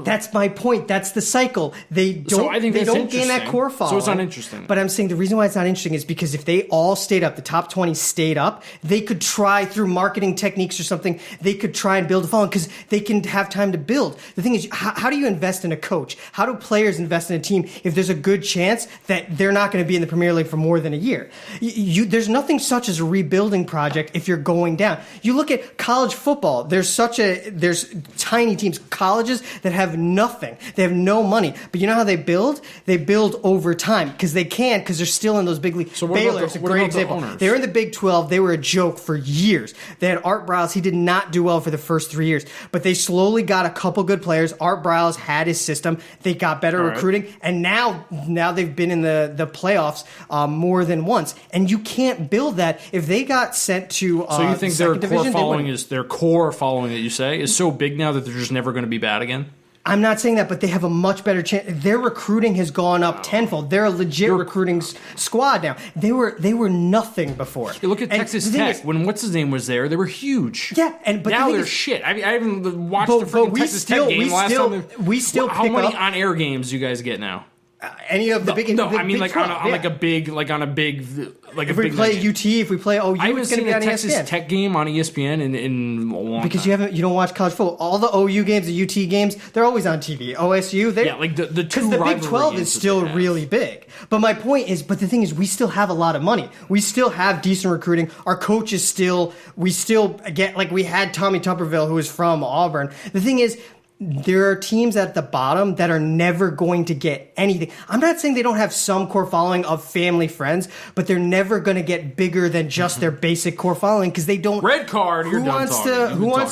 that's my point. That's the cycle. They don't gain that core following. So it's not interesting. But I'm saying the reason why it's not interesting is because if they all stayed up, the top 20 stayed up, they could try through marketing techniques or something, they could try and build a following because they can have time to build. The thing is, how do you invest in a coach? How do players invest in a team if there's a good chance that they're not going to be in the Premier League for more than a year? There's nothing such as a rebuilding project if you're going down. You look at college football. There's tiny teams, colleges that have nothing. They have no money. But you know how they build? They build over time because they're still in those big leagues. So Baylor's a great example. They were in the Big 12. They were a joke for years. They had Art Briles. He did not do well for the first 3 years, but they slowly got a couple good players. Art Briles had his system. They got better recruiting, and now they've been in the playoffs more than once. And you can't build that if they got sent to. So you think their core following that you say is so big now that they're just never going to be bad again? I'm not saying that, but they have a much better chance. Their recruiting has gone up tenfold. They're a legit recruiting squad now. They were nothing before. You look at Texas Tech. When what's his name was there, they were huge. Yeah, but now they're shit. I haven't watched the freaking Texas Tech game last time. How many on-air games do you guys get now? Any of the big? No, I mean big like a big. If we play UT, if we play OU, I haven't it's going to seen be a on Texas ESPN. Tech game on ESPN in a long because time. you don't watch college football. All the OU games, the UT games, they're always on TV. OSU, like the two because the Big 12 is still really big. But my point is, the thing is, we still have a lot of money. We still have decent recruiting. Our coaches we still get we had Tommy Tuberville who is from Auburn. The thing is, there are teams at the bottom that are never going to get anything. I'm not saying they don't have some core following of family friends, but they're never going to get bigger than just their basic core following because they don't. Red card. Who wants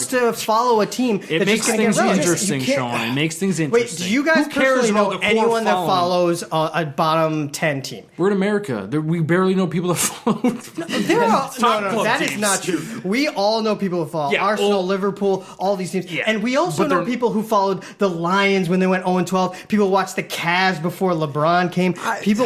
to follow a team? It makes things interesting, Shawn. It makes things interesting. Wait, do you guys personally know anyone that follows a bottom 10 team? We're in America. We barely know people that follow. No, that is not true. We all know people who follow Arsenal, Liverpool, all these teams, and we also know people who followed the Lions when they went 0-12. People watched the Cavs before LeBron came.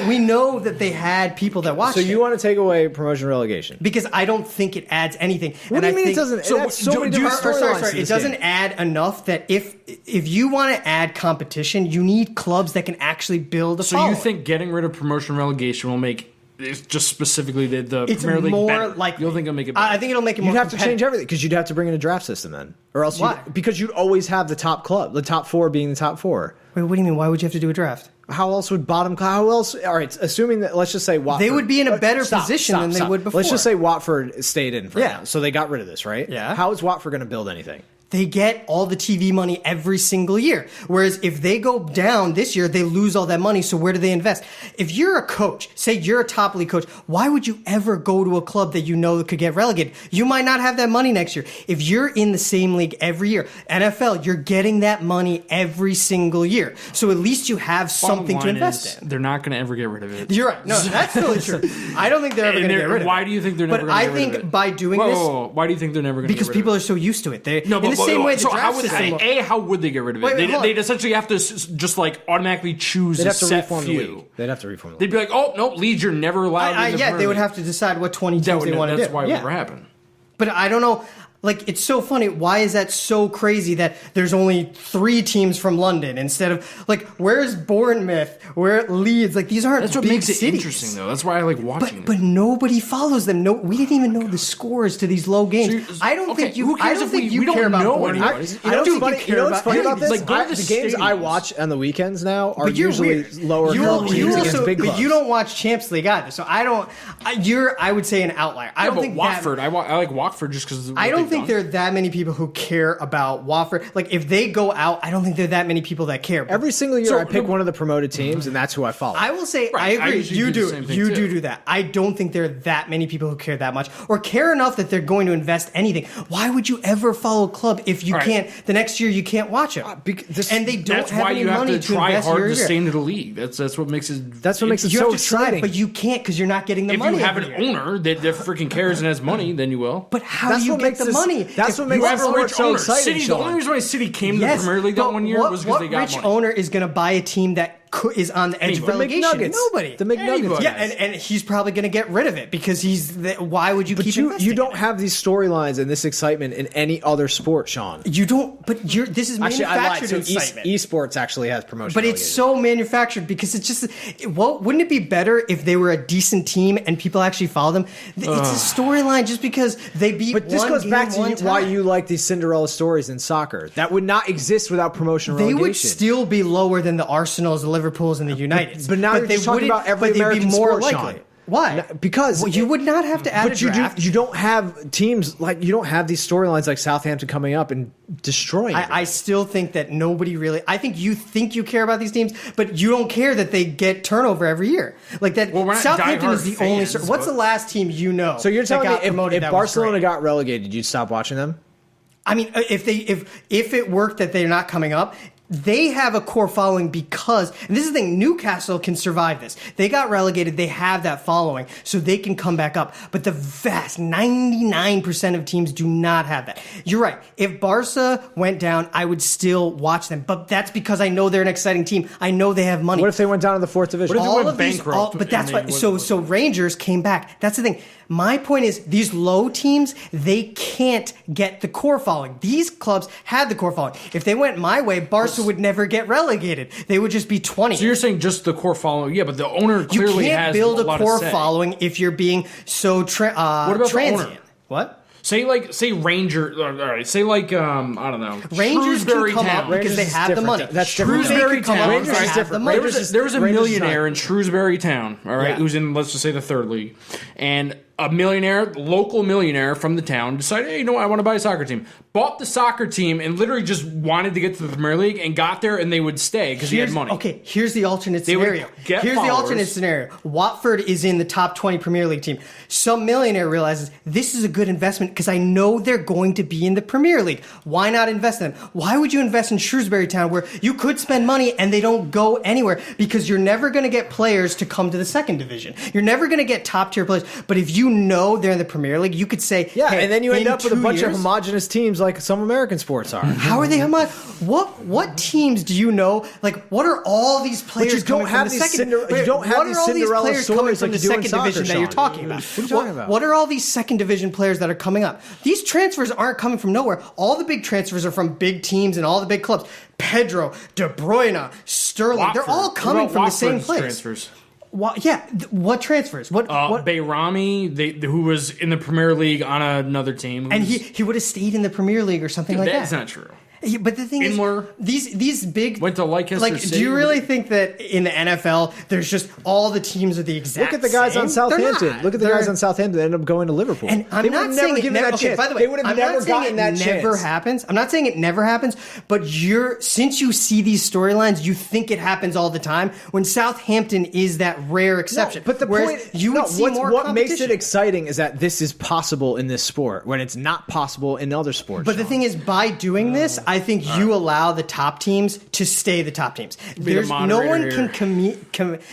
We know that they had people that watched. So you want to take away promotion relegation? Because I don't think it adds anything. What do you mean it doesn't? It doesn't add enough that if you want to add competition, you need clubs that can actually build a following. So you think getting rid of promotion relegation will make it's just specifically the it's Premier League more better. like you'll think it'll make it better. I think it'll make it more. You'd have to change everything because you'd have to bring in a draft system then, or else because you'd always have the top club, the top four being the top four. Wait, what do you mean? Why would you have to do a draft? How else would bottom? How else? All right, assuming that let's just say Watford, they would be in a better position than they would before. Let's just say Watford stayed in for now, so they got rid of this, right? Yeah. How is Watford going to build anything? They get all the TV money every single year. Whereas if they go down this year, they lose all that money. So where do they invest? If you're a coach, say you're a top league coach, why would you ever go to a club that you know could get relegated? You might not have that money next year. If you're in the same league every year, NFL, you're getting that money every single year. So at least you have something to invest in. They're not going to ever get rid of it. You're right. No, that's totally true. I don't think they're ever going to get rid of it. Why do you think they're never going to get rid of it? But I think by doing this... Why do you think they're never going to get rid of it? Because people are so used to it. In the same way the draft system... How would they get rid of it? They'd essentially have to just like automatically choose a set few. They'd have to reform the league. They'd be like, oh, no, Leeds, you're never allowed in the Premier they would League. have to decide what 20 teams they want to do. That's why it would never happen. But I don't know. Like, it's so funny. Why is that so crazy that there's only 3 teams from London instead of, like, where's Bournemouth? Where Leeds? Like, these aren't That's what big makes it cities. interesting, though. That's why I like watching it. But nobody follows them. No, we didn't even know the scores to these low games. I don't think you. Who cares I don't if think we you don't care about know Bournemouth. anybody? I don't think you care know what's funny about this? Like, go to the games I stadiums. watch on the weekends now are But you're usually weird. lower teams against big clubs. But you don't watch Champions League either. So I don't. You're, I would say, an outlier. I don't think Watford. I like Watford just because. I don't think there are that many people who care about Watford. Like, if they go out, I don't think there are that many people that care. Every single year, I pick one of the promoted teams, and that's who I follow. I will say, Right. I agree. usually You do the do. same thing, You too. do that. I don't think there are that many people who care that much or care enough that they're going to invest anything. Why would you ever follow a club if you can't? The next year you can't watch it, and they don't That's have why any you have money to try invest hard year to year. stay into the league. That's what makes it. That's what makes it You so have to try, exciting. but you can't because you're not getting the If money. you have an every year. owner that freaking cares and has money, then you will. But how That's do you what get makes the this- money? that's what If makes you this have a sport rich so owner. exciting. City, the Shawn. only reason why City came to the Yes, Premier League that but one year was because they got rich money. owner is going to buy a team that is on the edge of Anybody. relegation? McNuggets. Nobody. The McNuggets. Anybody. Yeah, and he's probably going to get rid of it because why would you But keep you investing don't in it? have these storylines and this excitement in any other sport, Sean. You don't. But this is Actually, I lied. manufactured So excitement. esports actually has promotion. But it's so manufactured because it's just. Wouldn't it be better if they were a decent team and people actually follow them? It's a storyline just because they beat. But this one goes game back to one why time. you like these Cinderella stories in soccer. That would not exist without promotion or They relegation. would still be lower than the Arsenals, the Liverpools, and the Uniteds. But now you're they just talking wouldn't- about every but they'd be American more sport, likely. Sean. Why? Because Well, you would not have to add a But draft. you don't have teams like you don't have these storylines like Southampton coming up and destroying. I still think that nobody really. I think you care about these teams, but you don't care that they get turnover every year. Like that. Well, we're not Southampton diehard is the only. fans, What's but- the last team you know? So you're telling me that got promoted if that was Barcelona great? got relegated, you'd stop watching them? I mean, if it worked that they're not coming up, they have a core following because, and this is the thing, Newcastle can survive this. They got relegated, they have that following, so they can come back up. But the vast 99% of teams do not have that. You're right. If Barca went down, I would still watch them. But that's because I know they're an exciting team. I know they have money. What if they went down to the fourth division? What if they all went of these, bankrupt but that's and why. they So Rangers came back. That's the thing. My point is, these low teams, they can't get the core following. These clubs had the core following. If they went my way, Barca would never get relegated. They would just be 20. So you're saying just the core following? Yeah, but the owner clearly you can't has build a a lot core of say. following if you're being so What about the transient. owner? What? Say Ranger. All right. Say I don't know. Rangers can Shrewsbury come Town. up because they Rangers is have the different. money. That's different. Shrewsbury Rangers Town is they have different. the money. There was a Rangers is millionaire not- in Shrewsbury Town, all right, Yeah. who's in, let's just say, the third league, and a local millionaire from the town decided, hey, you know what, I want to buy a soccer team. Bought the soccer team and literally just wanted to get to the Premier League and got there and they would stay because he had money. Okay, here's the alternate They would scenario. get Here's the followers. alternate scenario. Watford is in the top 20 Premier League team. Some millionaire realizes this is a good investment because I know they're going to be in the Premier League. Why not invest in them? Why would you invest in Shrewsbury Town where you could spend money and they don't go anywhere? Because you're never going to get players to come to the second division. You're never going to get top tier players. But if you know they're in the Premier League, you could say, Yeah, hey, and then you end in up with a 2 bunch of years- homogenous teams like some American sports are. How are they homogenous? What teams do you know? Like, what are all these players you don't coming have from the these second? you don't have what these are all these Cinderella players coming stories from like the you do in second soccer, division that you're Shawn. talking about? What are you talking about? What are all these second division players that are coming up? These transfers aren't coming from nowhere. All the big transfers are from big teams and all the big clubs. Pedro, De Bruyne, Sterling, Watford. they're all What coming about from the same Watford's place. transfers? What transfers? What? Bayrami, who was in the Premier League on another team. And he would have stayed in the Premier League or something like that. That's not true. Yeah, but the thing Inler is, these big went to Leicester like, City. do you really think that in the NFL there's just all the teams are the exact Look at the guys same? on Southampton. They're not. Look at the guys on Southampton that ended up going to Liverpool. And I'm they not would have saying never it given never, that okay, chance. by the way, They would have I'm never not saying gotten it that never chance. happens. I'm not saying it never happens, but since you see these storylines, you think it happens all the time. When Southampton is that rare exception. No, but the Whereas point, you would see more what makes it competition. exciting is that this is possible in this sport when it's not possible in other sports. But the thing is, by doing this, I think you allow the top teams to stay the top teams. the moderator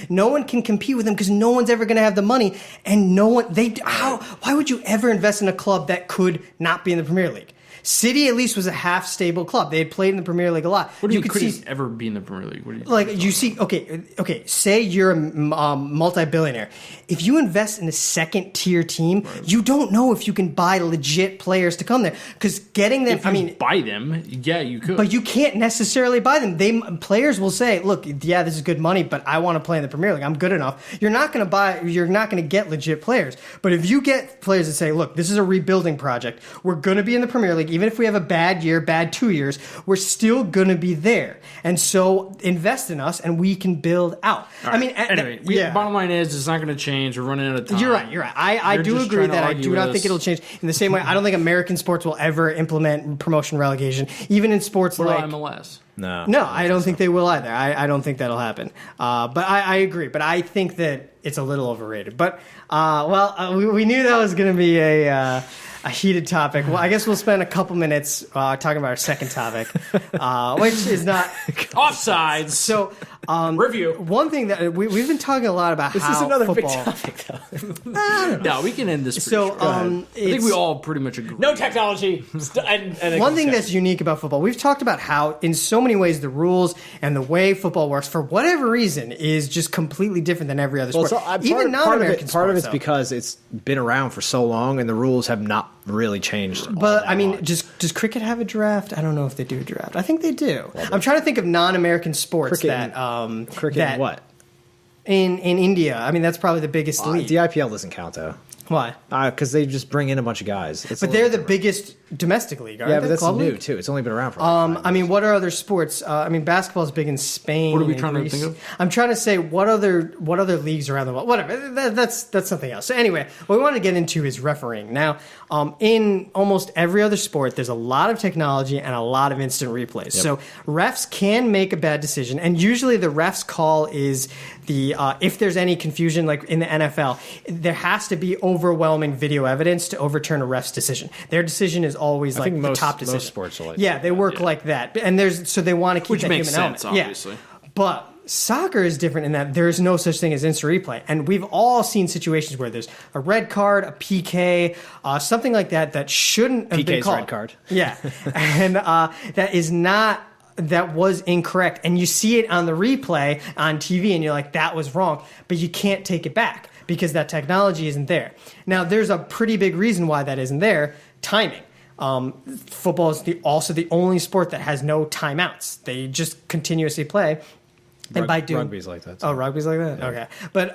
No one can compete with them because no one's ever going to have the money, and why would you ever invest in a club that could not be in the Premier League? City at least was a half stable club. They had played in the Premier League a lot. What do you could couldn't ever be in the Premier League? What do you like you see, okay. Say you're a multi-billionaire. If you invest in a second-tier team, you don't know if you can buy legit players to come there because getting them. If you buy them, yeah, you could. But you can't necessarily buy them. Players will say, "Look, yeah, this is good money, but I want to play in the Premier League. I'm good enough." You're not going to get legit players. But if you get players that say, "Look, this is a rebuilding project. We're going to be in the Premier League, even if we have a bad year, bad 2 years, we're still going to be there." And so invest in us, and we can build out. Right. Anyway, bottom line is, it's not going to change. We're running out of time. You're right. I do agree that I do not think it'll change in the same way. I don't think American sports will ever implement promotion relegation, even in sports What like about MLS. No, I don't think they will either. I don't think that'll happen. But I agree. But I think that it's a little overrated. But we knew that was going to be a heated topic. Well, I guess we'll spend a couple minutes talking about our second topic, which is not offsides. So review. One thing that we've been talking a lot about. This how is another football, big topic, though. No, we can end this. So I think we all pretty much agree. No technology. and one thing that's unique about football, we've talked about how in so many ways the rules and the way football works, for whatever reason, is just completely different than every other sport. Even non-American sports. Part of it's because it's been around for so long and the rules have not really changed. But I mean, does cricket have a draft? I don't know if they do a draft. I think they do. I'm trying to think of non-American sports cricket that what? In India. I mean, that's probably the biggest league. The IPL doesn't count though. Why? Because they just bring in a bunch of guys. But they're the biggest domestic league, aren't they? Yeah, but that's Club new league? too. It's only been around for. I mean, what are other sports? I mean, basketball is big in Spain. What are we and trying to Greece. think of? I'm trying to say what other leagues around the world. Whatever. That's something else. So anyway, what we want to get into is refereeing. Now, in almost every other sport, there's a lot of technology and a lot of instant replays. Yep. So refs can make a bad decision, and usually the ref's call is the if there's any confusion, like in the NFL, there has to be overwhelming video evidence to overturn a ref's decision. Their decision is always like the top decision. Most sports are like that. They work like that, and so they want to keep which that makes human sense, element. obviously. Yeah. But soccer is different in that there's no such thing as instant replay, and we've all seen situations where there's a red card, a PK, something like that shouldn't have been PK's called. red card. Yeah, and that is not. That was incorrect, and you see it on the replay on TV, and you're like, that was wrong, but you can't take it back because that technology isn't there. Now, there's a pretty big reason why that isn't there: timing. Football is also the only sport that has no timeouts. They just continuously play. And rugby's like that. Oh, rugby's like that? Yeah. Okay. But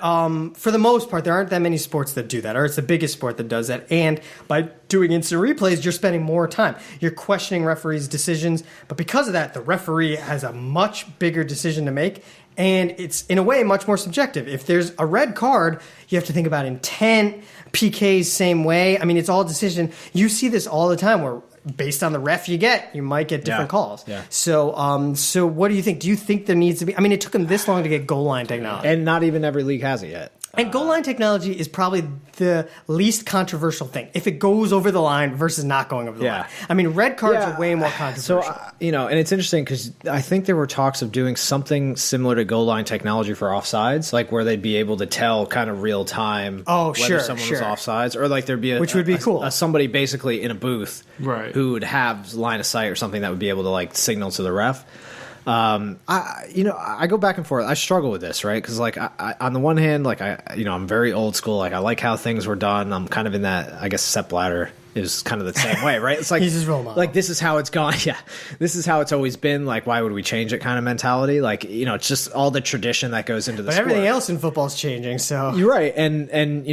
for the most part, there aren't that many sports that do that, or it's the biggest sport that does that. And by doing instant replays, you're spending more time. You're questioning referees' decisions. But because of that, the referee has a much bigger decision to make. And it's, in a way, much more subjective. If there's a red card, you have to think about intent, PKs same way. I mean, it's all decision. You see this all the time where based on the ref you get, you might get different calls. Yeah. So what do you think? Do you think there needs to be... I mean, it took them this long to get goal line technology. And not even every league has it yet. And goal line technology is probably the least controversial thing. If it goes over the line versus not going over the line. I mean, red cards are way more controversial. So, and it's interesting because I think there were talks of doing something similar to goal line technology for offsides, like where they'd be able to tell kind of real time whether someone was offsides, or like there'd be which would be cool. Somebody basically in a booth who would have line of sight or something that would be able to like signal to the ref. I go back and forth. I struggle with this, right? Because like, I, on the one hand, like I'm very old school. Like I like how things were done. I'm kind of in that. I guess Sepp Blatter is kind of the same way, right? It's like he's his role model. Like this is how it's gone. Yeah, this is how it's always been. Like why would we change it? Kind of mentality. Like it's just all the tradition that goes into the sport. But everything else in football is changing. So you're right, and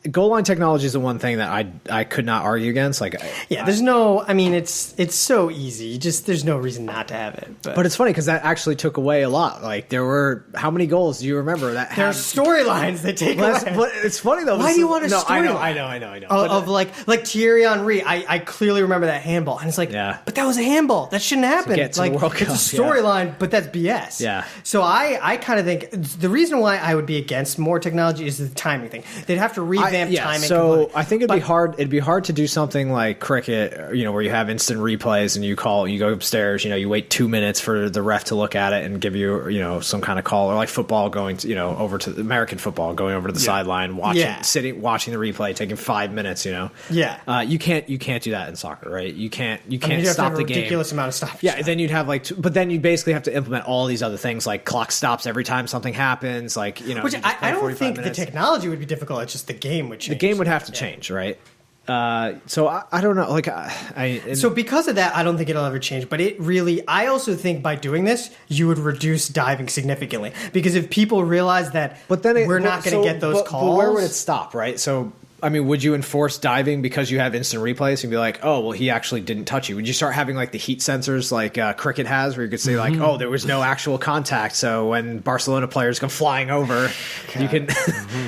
goal line technology is the one thing that I could not argue against. Like, there's no. I mean, it's so easy. There's no reason not to have it. But it's funny because that actually took away a lot. Like, there were how many goals do you remember that? There are storylines that take away. But it's funny though. Why do you want a storyline? I know. Of like Thierry Henry. I clearly remember that handball, and it's like, but that was a handball. That shouldn't happen. Get to like, the World Cup, it's a storyline, but that's BS. Yeah. So I kind of think the reason why I would be against more technology is the timing thing. They'd have to revamp timing. So I think it'd be hard to do something like cricket, where you have instant replays and you go upstairs, you wait 2 minutes for the ref to look at it and give you, some kind of call, or like football going to, over to the American football, going over to the sideline, watching the replay, taking 5 minutes, Yeah. You can't do that in soccer, right? You can't you'd stop have the a game. Ridiculous amount of stops. Yeah, then you'd have but then you basically have to implement all these other things like clock stops every time something happens, like, Which I don't think the technology would be difficult, it's just the game would change. The game would have to change, right? So I don't know. Like, so because of that, I don't think it'll ever change. But I also think by doing this, you would reduce diving significantly. Because if people realize that we're not going to get those calls. But where would it stop, right? So, I mean, would you enforce diving because you have instant replays and be like, oh, well, he actually didn't touch you? Would you start having like the heat sensors like cricket has, where you could say like, oh, there was no actual contact, so when Barcelona players come flying over, you can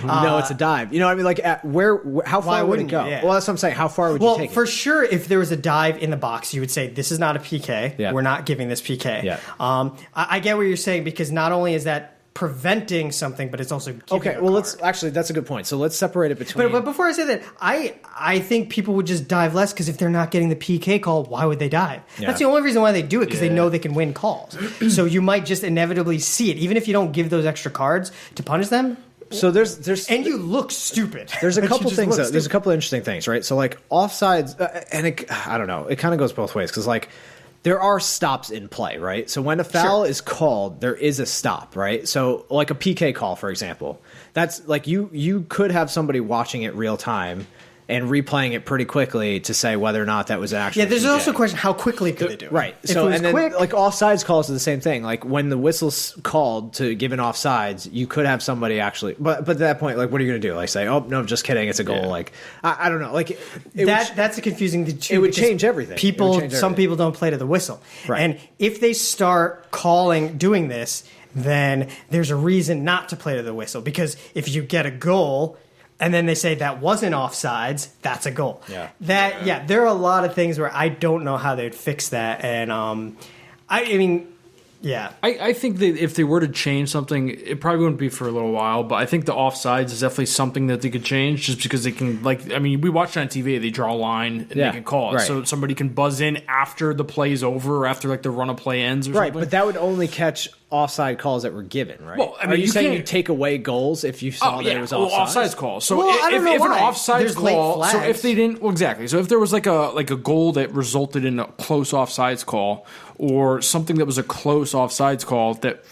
know it's a dive. You know what I mean? Like, how far would it go? Yeah. Well, that's what I'm saying. How far would you take it? Well, for sure, if there was a dive in the box, you would say, this is not a PK. Yeah. We're not giving this PK. Yeah. I get what you're saying, because not only is that preventing something, but it's also giving that's a good point. So let's separate it between. But before I say that, I think people would just dive less, because if they're not getting the PK call, why would they dive? Yeah. That's the only reason why they do it, because they know they can win calls. So you might just inevitably see it, even if you don't give those extra cards to punish them. So there's and you look stupid. There's a couple things. There's a couple of interesting things, right? So like offsides, I don't know. It kind of goes both ways, because like, there are stops in play, right? So when a foul is called, there is a stop, right? So like a PK call, for example, that's like you could have somebody watching it real time and replaying it pretty quickly to say whether or not that was an actual. Yeah, there's PK. also a question: how quickly could they do it? Right. If So it was and then quick, like offsides calls are the same thing. Like when the whistle's called to give an offsides, you could have somebody actually. But at that point, like, what are you going to do? Like say, oh no, just kidding, it's a goal. Yeah. Like I don't know. Like that's a confusing thing too. It would change everything. Some people don't play to the whistle, right? And if they start doing this, then there's a reason not to play to the whistle, because if you get a goal and then they say that wasn't offsides, that's a goal. Yeah. There are a lot of things where I don't know how they'd fix that, and I mean, yeah. I think that if they were to change something, it probably wouldn't be for a little while, but I think the offsides is definitely something that they could change, just because they can, we watch it on TV, they draw a line and they can call it. Right. So somebody can buzz in after the play's over, or after like the run of play ends or right, something. but that would only catch offside calls that were given, right? Well, I mean, are you saying you take away goals if you saw that it was offside? Offsides call. So I don't know if an why. offsides There's late call, so flags. if they didn't, well, exactly. So if there was like a goal that resulted in a close offsides call, or something that was a close offsides call that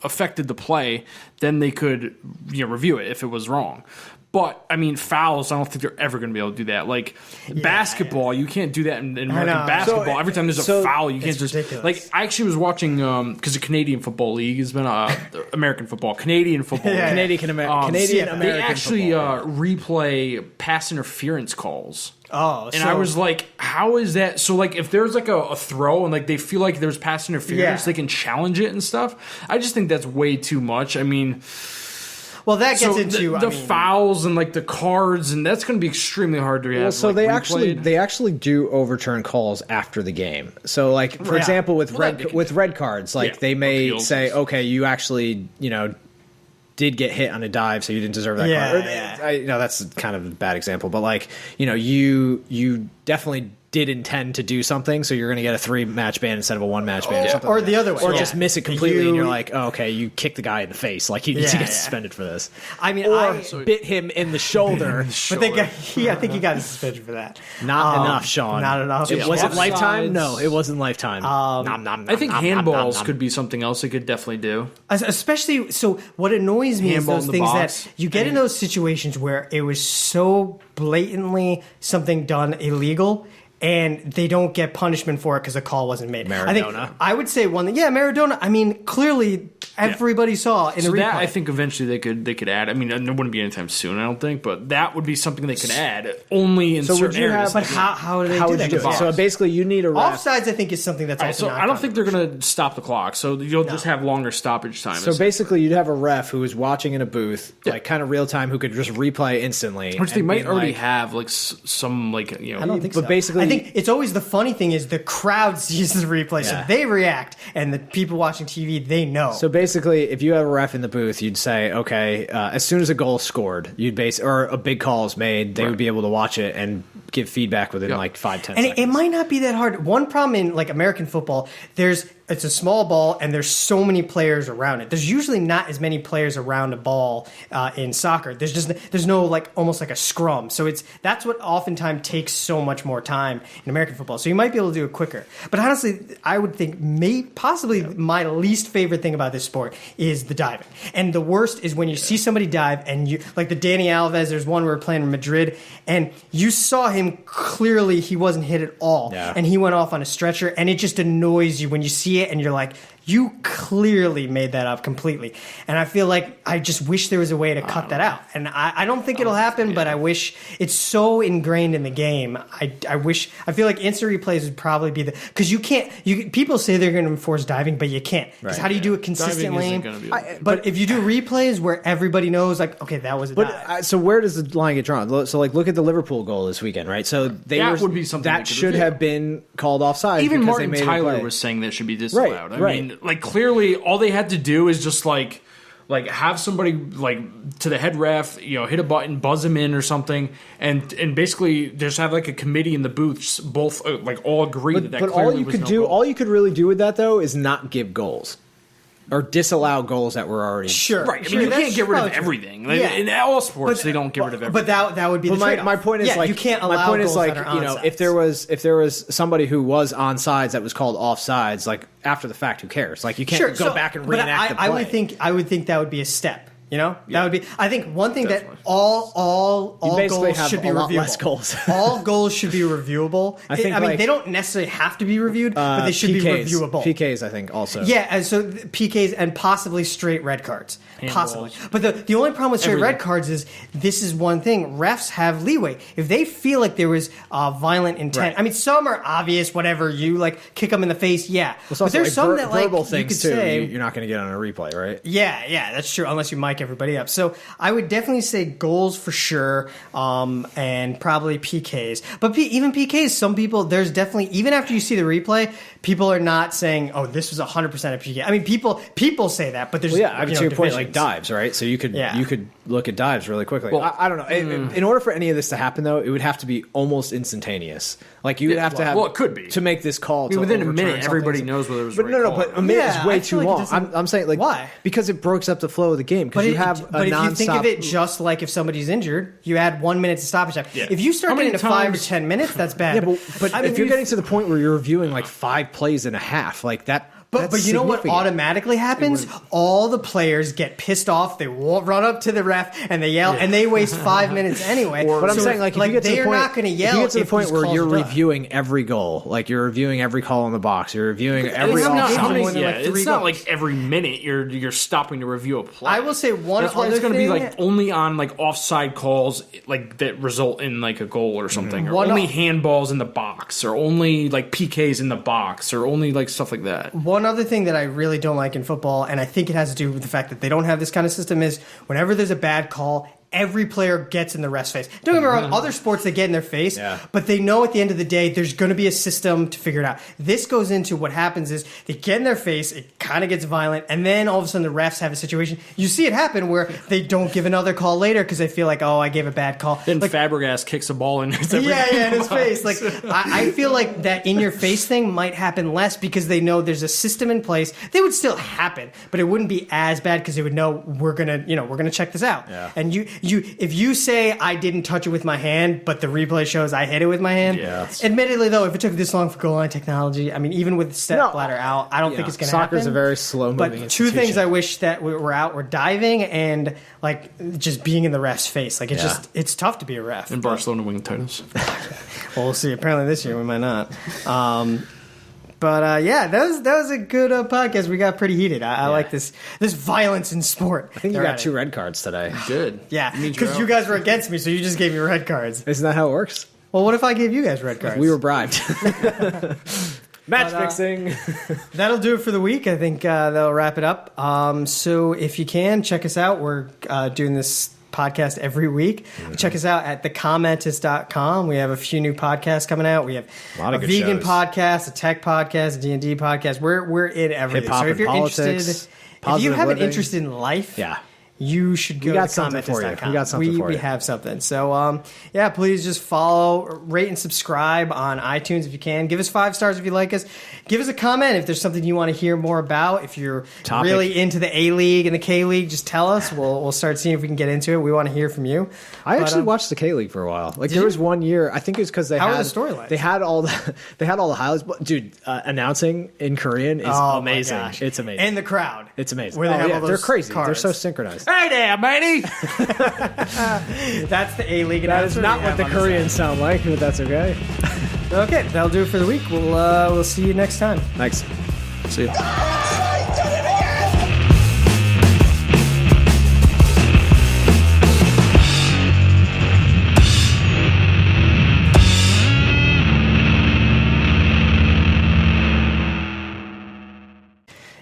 affected the play, then they could review it if it was wrong. But, I mean, fouls, I don't think they're ever going to be able to do that. Like, basketball, you can't do that in American basketball. Every time there's a foul, you can't just... ridiculous. Like, I actually was watching, because the Canadian Football League has been American football. Canadian Football League. Canadian American They actually replay pass interference calls. Oh, and I was like, how is that? So, like, if there's like a throw and like they feel like there's pass interference, they can challenge it and stuff. I just think that's way too much. I mean... Well, that gets into the fouls and like the cards, and that's going to be extremely hard to have. Well, so replayed. they actually do overturn calls after the game. So, like, for example, with red cards, like they may say, okay, you actually did get hit on a dive, so you didn't deserve that card. That's kind of a bad example, but like you definitely did intend to do something, so you're going to get a 3-match ban instead of a 1-match ban, or something or like the that. other way, or just miss it completely, and you're like, oh, okay, you kicked the guy in the face, like he needs to get suspended for this. I mean, or bit him in the shoulder, but I think he got suspended for that. Not enough, Shawn. Not enough. Was it lifetime? No, it wasn't lifetime. I think handballs could be something else they could definitely do. Especially, so what annoys me is those things that you get in those situations where it was so blatantly something done illegal, and they don't get punishment for it because a call wasn't made. Maradona. I would say Maradona. I mean, clearly everybody saw in the replay. That I think eventually they could add. I mean, it wouldn't be anytime soon, I don't think, but that would be something they could add only in certain areas. But how do they do that? So basically, you need a ref. Offsides, I think, is something that's also not I don't think they're going to stop the clock, so you'll just have longer stoppage time. So basically, you'd have a ref who is watching in a booth, like kind of real time, who could just replay instantly. Which they might already have, like some, like, you know. I don't think but so. Basically, I think it's always the funny thing is the crowd sees the replay, so they react, and the people watching TV, they know. So basically, if you have a ref in the booth, you'd say, okay, as soon as a goal is scored, or a big call is made, they would be able to watch it and give feedback within like 5-10 seconds. And it might not be that hard. One problem in like American football, it's a small ball and there's so many players around it. There's usually not as many players around a ball in soccer. There's no like almost like a scrum. So that's what oftentimes takes so much more time in American football. So you might be able to do it quicker. But honestly, I would think possibly my least favorite thing about this sport is the diving. And the worst is when you see somebody dive and you like the Dani Alves. There's one we were playing in Madrid and you saw him clearly he wasn't hit at all, and he went off on a stretcher, and it just annoys you when you see it and you're like, you clearly made that up completely. And I feel like I just wish there was a way to cut that out. And I don't think it'll happen, but I wish it's so ingrained in the game. I feel like instant replays would probably be because people say they're going to enforce diving, but you can't. Because how do you do it consistently? But if you do replays where everybody knows, like, okay, that was a dive. So where does the line get drawn? So like, look at the Liverpool goal this weekend, right? So would be something that should have been called offside. Even Martin Tyler was saying that should be disallowed. I mean, like clearly all they had to do is just like have somebody like to the head ref, hit a button, buzz him in or something, and basically just have like a committee in the booths, both like all agree that but clearly all you was could no do, goal. all you could really do with that though is not give goals. Or disallow goals that were already right. I mean, you can't get rid of everything. Like, in all sports, they don't get rid of everything. But that would be the trade-off. My point is like you can't allow my point goals is like that are if there was somebody who was onside that was called offsides, like after the fact, who cares? Like you can't go back and reenact the play. I would think that would be a step. That would be. I think one thing that all goals should be reviewable. Less goals. All goals should be reviewable. I mean, they don't necessarily have to be reviewed, but they should be reviewable. PKs, I think, also. Yeah, and so PKs and possibly straight red cards. Possibly. But the only problem with straight red cards is this is one thing. Refs have leeway. If they feel like there was violent intent, I mean, some are obvious, whatever, you like kick them in the face, but there's some that like verbal things you could too. say, You're not going to get on a replay, right? Yeah, that's true, unless you mic everybody up. So I would definitely say goals for sure, and probably PKs. But even PKs, some people, there's definitely, even after you see the replay, people are not saying, oh, this was 100% a PK. I mean, people say that, but there's to your point, like dives, right? So you could look at dives really quickly. Well, I don't know. In order for any of this to happen, though, it would have to be almost instantaneous. Like you would have to have. Well, it could be to make this call. Within a minute, everybody knows whether it was. But but a minute is way too long. I'm saying like why? Because it breaks up the flow of the game. Because you have but if you think of it just like if somebody's injured, you add 1 minute to stoppage time. Yeah. If you start getting to 5 or 10 minutes, that's bad. Yeah, but I mean, if you're getting to the point where you're reviewing like 5 plays and a half, like that. But you know what automatically happens? All the players get pissed off. They run up to the ref and they yell, and they waste 5 minutes anyway. But I'm saying, like, if you get to the point, not going to yell. If you get to the point where you're reviewing every goal, like you're reviewing every call in the box, you're reviewing every. It's not like every minute you're stopping to review a play. I will say one. That's why it's going to be like only on like offside calls, like that result in like a goal or something, or only handballs in the box, or only like PKs in the box, or only like stuff like that. One other thing that I really don't like in football, and I think it has to do with the fact that they don't have this kind of system, is whenever there's a bad call, every player gets in the ref's face. Don't get me wrong, other sports they get in their face, but they know at the end of the day there's going to be a system to figure it out. This goes into what happens is they get in their face, it kind of gets violent, and then all of a sudden the refs have a situation. You see it happen where they don't give another call later because they feel like, oh, I gave a bad call. Then like, Fabregas kicks a ball in his in his face. Like I feel like that in your face thing might happen less because they know there's a system in place. They would still happen, but it wouldn't be as bad because they would know we're gonna check this out. Yeah. And if you say I didn't touch it with my hand, but the replay shows I hit it with my hand. Yeah. Admittedly, though, if it took this long for goal line technology, I mean, even with the step bladder out, I don't think it's going to happen. Soccer's a very slow-moving But two things I wish that were out were diving and like just being in the ref's face. Like it's tough to be a ref. And Barcelona winning titles. Well, we'll see. Apparently this year we might not. But yeah, that was a good podcast. We got pretty heated. I like this violence in sport. I think you got 2 red cards today. Good. Yeah, because you guys were against me, so you just gave me red cards. Isn't that how it works? Well, what if I gave you guys red cards? We were bribed. Match fixing. That'll do it for the week. I think that'll wrap it up. So if you can, check us out. We're doing this podcast every week. Check us out at thecommentist.com. We have a few new podcasts coming out. We have a vegan podcast, a tech podcast, a D&D podcast. We're in everything. Hip-hop so if you're politics, interested, if you have an interest in life, you should go to commentist.com. We got something for you. We have something. So, yeah, please just follow, rate, and subscribe on iTunes if you can. Give us 5 stars if you like us. Give us a comment if there's something you want to hear more about. If you're really into the A-League and the K-League, just tell us. We'll start seeing if we can get into it. We want to hear from you. I actually watched the K-League for a while. Like there was one year, I think it was because they had the storylines. They had all the highlights. But dude, announcing in Korean is amazing. It's amazing. And the crowd. It's amazing. Where they have all those they're crazy. cards. They're so synchronized. Hey there, matey! That's the A-League. That is not what the Koreans sound like, but that's okay. Okay, that'll do it for the week. We'll see you next time. Thanks. See ya.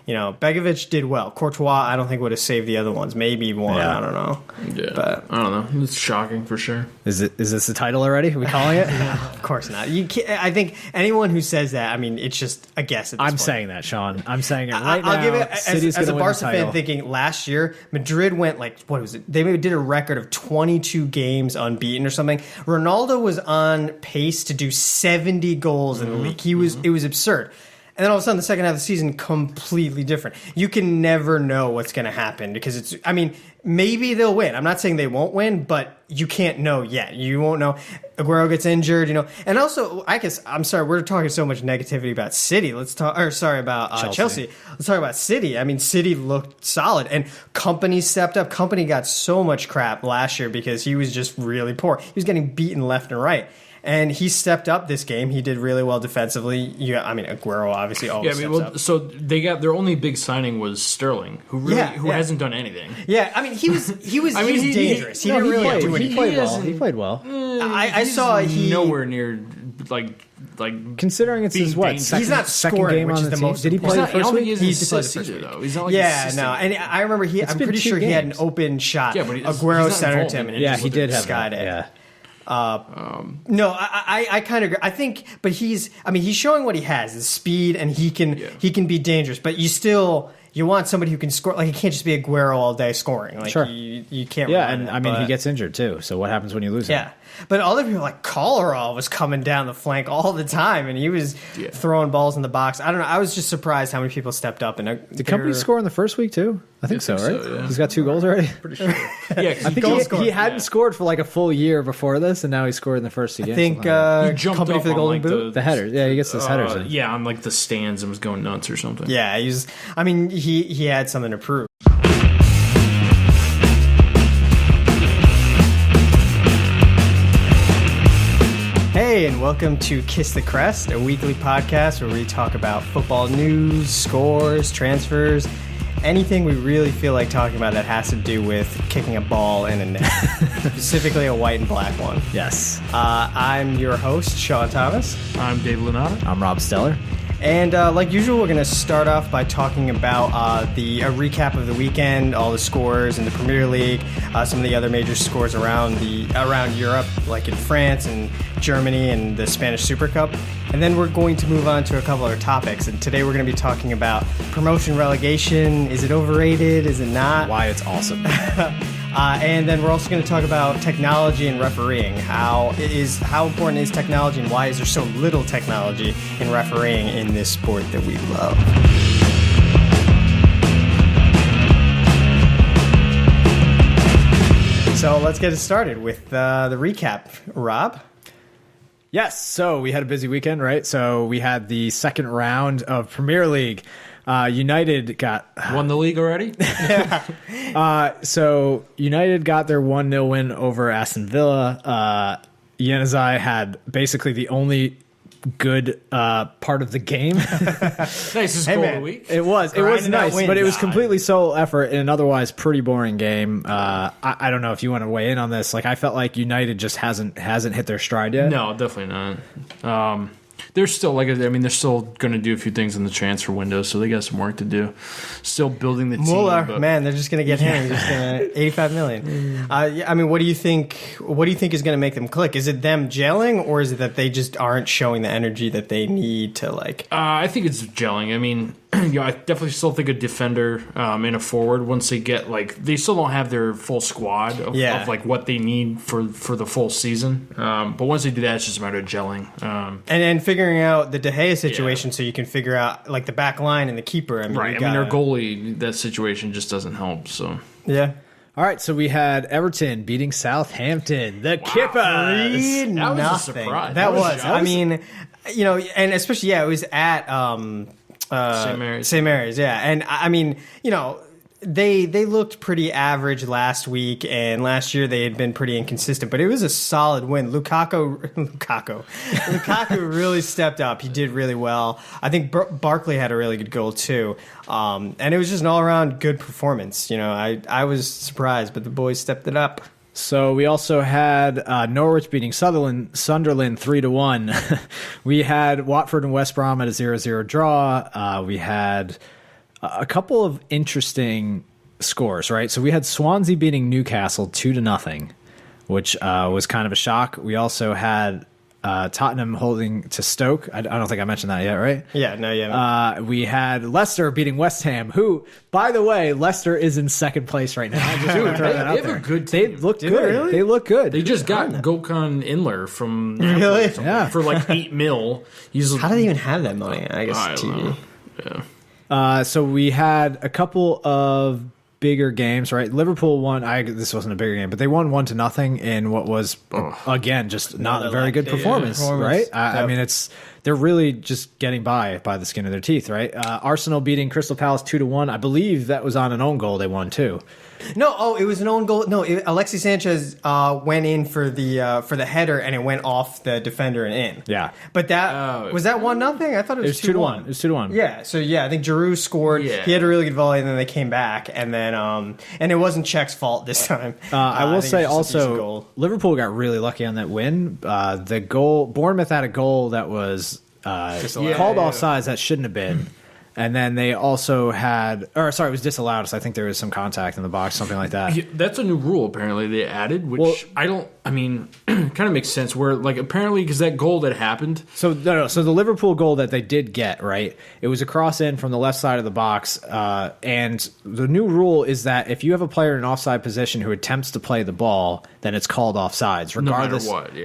You know, Begovic did well. Courtois, I don't think would have saved the other ones. Maybe one. I don't know. Yeah, but I don't know. It's shocking for sure. Is this the title already? Are we calling it? Of course not. You can't, I think anyone who says that, I mean, it's just a guess. At this point. saying that, Sean. I'm saying it right now. I'll give it as a Barca fan. Title. Thinking last year, Madrid went like what was it? They did a record of 22 games unbeaten or something. Ronaldo was on pace to do 70 goals in the league. It was absurd. And then all of a sudden, the second half of the season, completely different. You can never know what's going to happen because maybe they'll win. I'm not saying they won't win, but you can't know yet. You won't know. Aguero gets injured, And also, I guess, I'm sorry, we're talking so much negativity about City. About Chelsea. Let's talk about City. I mean, City looked solid, and Company stepped up. Company got so much crap last year because he was just really poor. He was getting beaten left and right. And he stepped up this game. He did really well defensively. Aguero obviously always steps up. So they got their only big signing was Sterling, who hasn't done anything. Yeah, I mean he was dangerous. He didn't really do anything. He played well. I saw nowhere near like considering it's his he's not second scoring, game which on is the team. most. Did he play the first week? He did play the first week though. He's not like and I remember I'm pretty sure he had an open shot. Yeah, but Aguero centered him. And he did have skied it. Yeah. No, I kind of agree. I think, but he's showing what he has, the speed, and he can be dangerous. But you want somebody who can score. Like, it can't just be Aguero all day scoring. Like, sure. You can't. Yeah, and he gets injured too. So what happens when you lose him? Yeah. But other people like Kolarov was coming down the flank all the time, and he was throwing balls in the box. I don't know. I was just surprised how many people stepped up. And did Company score in the first week too? I think so, right? So, yeah. He's got 2 goals already. Pretty sure. Yeah, I think he hadn't scored for like a full year before this, and now he scored in the first 2 games. I think he jumped Company up for the on, Golden Boot. The headers. Yeah, he gets his headers in. Yeah, on like the stands and was going nuts or something. Yeah, he had something to prove. Hey, and welcome to Kiss the Crest, a weekly podcast where we talk about football news, scores, transfers, anything we really feel like talking about that has to do with kicking a ball in a net, specifically a white and black one. Yes. I'm your host, Shawn Thomas. I'm Dave Lunata. I'm Rob Steller. And like usual, we're going to start off by talking about a recap of the weekend, all the scores in the Premier League, some of the other major scores around Europe, like in France and Germany and the Spanish Supercup. And then we're going to move on to a couple other topics. And today we're going to be talking about promotion, relegation. Is it overrated? Is it not? Why it's awesome. And then we're also going to talk about technology and refereeing. How important is technology, and why is there so little technology in refereeing in this sport that we love? So let's get it started with the recap. Rob? Yes, so we had a busy weekend, right? So we had the second round of Premier League. United won the league already. So United got their 1-0 win over Aston Villa. Januzaj had basically the only good part of the game. Nicest goal of the week. It was nice, but it was completely solo effort in an otherwise pretty boring game. I don't know if you want to weigh in on this. Like, I felt like United just hasn't hit their stride yet. No, definitely not. They're still they're still going to do a few things in the transfer window, so they got some work to do. Still building the team. Mueller, man, they're just going to get him. Just gonna, $85 million. I mean, what do you think? What do you think is going to make them click? Is it them gelling, or is it that they just aren't showing the energy that they need to like? I think it's gelling. I mean, I definitely still think a defender and a forward, once they get they still don't have their full squad of what they need for the full season. But once they do that, it's just a matter of gelling. And figuring out the De Gea situation, so you can figure out the back line and the keeper. I mean, right. Their goalie, that situation just doesn't help. So yeah. All right, so we had Everton beating Southampton. The Kippers. That was a surprise. That was. I mean, and especially it was at St. Mary's, yeah. And I mean, they looked pretty average last week, and last year they had been pretty inconsistent, but it was a solid win. Lukaku really stepped up. He did really well. I think Barkley had a really good goal too, and it was just an all-around good performance. I was surprised, but the boys stepped it up. So we also had Norwich beating Sunderland 3-1. We had Watford and West Brom at a 0-0 draw. We had a couple of interesting scores, right? So we had Swansea beating Newcastle 2-0, which was kind of a shock. We also had Tottenham holding to Stoke. I don't think I mentioned that yet, right? Yeah, no, you haven't. We had Leicester beating West Ham, who, by the way, Leicester is in second place right now. They have a good team. They look good. Really? They look good. They just got Gökhan Inler from Really? for $8 million. How do they even have that money? I guess TV. Yeah. So we had a couple of bigger games, right? Liverpool won. This wasn't a bigger game, but they won 1-0 in what was again just not a very good performance, right? I mean, they're really just getting by the skin of their teeth, right? Arsenal beating Crystal Palace 2-1. I believe that was on an own goal. They won too. No, it was an own goal. No, Alexis Sanchez went in for the header, and it went off the defender and in. Yeah, but was that 1-0? I thought it was 2-1. It was 2-1. Yeah, so I think Giroud scored. Yeah. He had a really good volley, and then they came back, and then and it wasn't Czech's fault this time. I will say also, Liverpool got really lucky on that win. The goal, Bournemouth had a goal that was called offsides that shouldn't have been. And then they also had, it was disallowed, so I think there was some contact in the box, something like that. Yeah, that's a new rule, apparently, they added, which kind of makes sense, where, apparently, because that goal that happened. So the Liverpool goal that they did get, right, it was a cross in from the left side of the box, and the new rule is that if you have a player in an offside position who attempts to play the ball, then it's called offsides,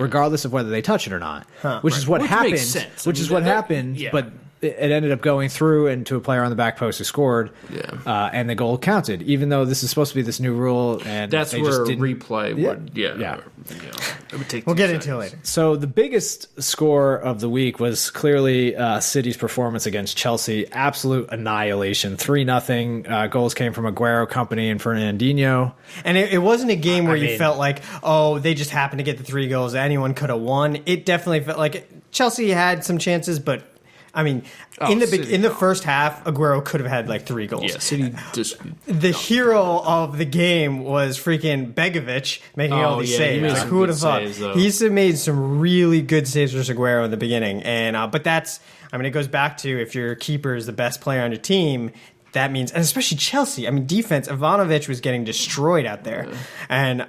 regardless of whether they touch it or not, which is what happened. Makes sense. But it ended up going through into a player on the back post who scored, and the goal counted, even though this is supposed to be this new rule. And that's they where just didn't, replay would, we'll get into it later. So the biggest score of the week was clearly City's performance against Chelsea. Absolute annihilation, 3-0. Goals came from Aguero, Company, and Fernandinho. And it wasn't a game where you felt like, they just happened to get the 3 goals. Anyone could have won. It definitely felt like Chelsea had some chances, but I mean, in the first half, Aguero could have had 3 goals. Yeah, City just the hero of the game was freaking Begovic making all these saves. Who would have thought? He's made some really good saves for Aguero in the beginning, and but it goes back to if your keeper is the best player on your team. That means, and especially Chelsea. I mean, defense. Ivanovic was getting destroyed out there, and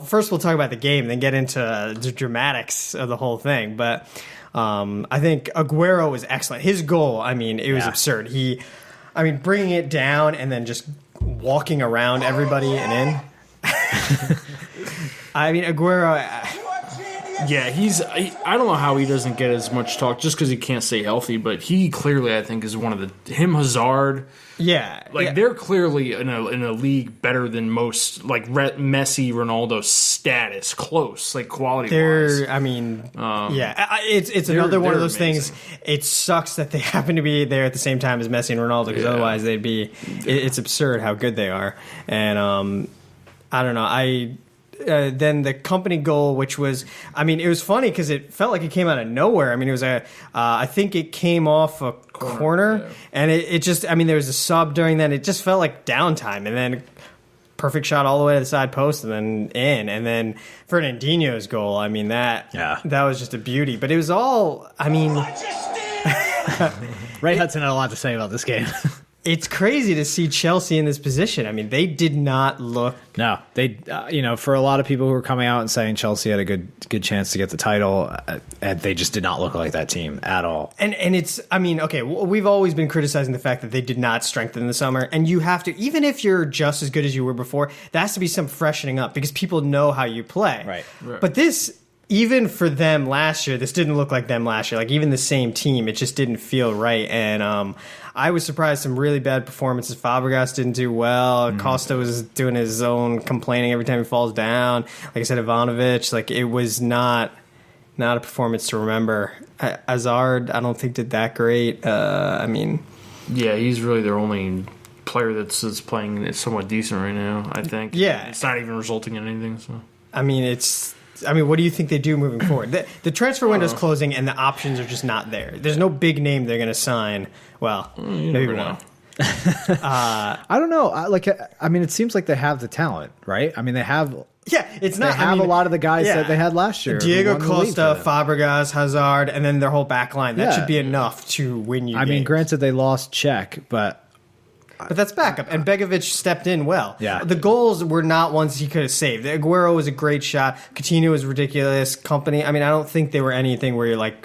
first we'll talk about the game, then get into the dramatics of the whole thing, but. I think Aguero was excellent. His goal, it was absurd. Bringing it down and then just walking around everybody and in. Aguero. Yeah, I don't know how he doesn't get as much talk just because he can't stay healthy, but he clearly, I think, is one of Hazard. Yeah. They're clearly in a league better than most, Messi, Ronaldo status, close, quality-wise. It's another one of those things. It sucks that they happen to be there at the same time as Messi and Ronaldo, because otherwise they'd be, it's absurd how good they are. And, I don't know, then the company goal, which was, I mean, it was funny because it felt like it came out of nowhere. I mean, it was I think it came off a corner, and it just, I mean, there was a sub during that. It just felt like downtime, and then perfect shot all the way to the side post and then in. And then Fernandinho's goal, I mean, that was just a beauty. But it was all, I mean... Ray Hudson had a lot to say about this game. It's crazy to see Chelsea in this position. I mean, they did not look... No, they, for a lot of people who were coming out and saying Chelsea had a good chance to get the title, they just did not look like that team at all. And it's, I mean, okay, we've always been criticizing the fact that they did not strengthen in the summer, and you have to, even if you're just as good as you were before, there has to be some freshening up because people know how you play. Right. But this... Even for them last year, this didn't look like them last year. Like, even the same team, it just didn't feel right. And I was surprised some really bad performances. Fabregas didn't do well. Costa was doing his own complaining every time he falls down. Like I said, Ivanovic, like, it was not a performance to remember. Hazard, I don't think did that great. I mean... Yeah, he's really their only player that's playing somewhat decent right now, I think. Yeah. It's not even resulting in anything, so... I mean, what do you think they do moving forward? The transfer window's closing, and the options are just not there. There's no big name they're going to sign. Well, maybe one. I don't know. I mean, it seems like they have the talent, right? I mean, they have. Yeah, it's not. They have a lot of the guys that they had last year. Diego Costa, Fabregas, Hazard, and then their whole back line. That should be enough to win you. I mean, granted, they lost Czech, but that's backup. And Begovic stepped in well. Yeah. The goals were not ones he could have saved. Aguero was a great shot. Coutinho was ridiculous. Company, I mean, I don't think they were anything where you're like,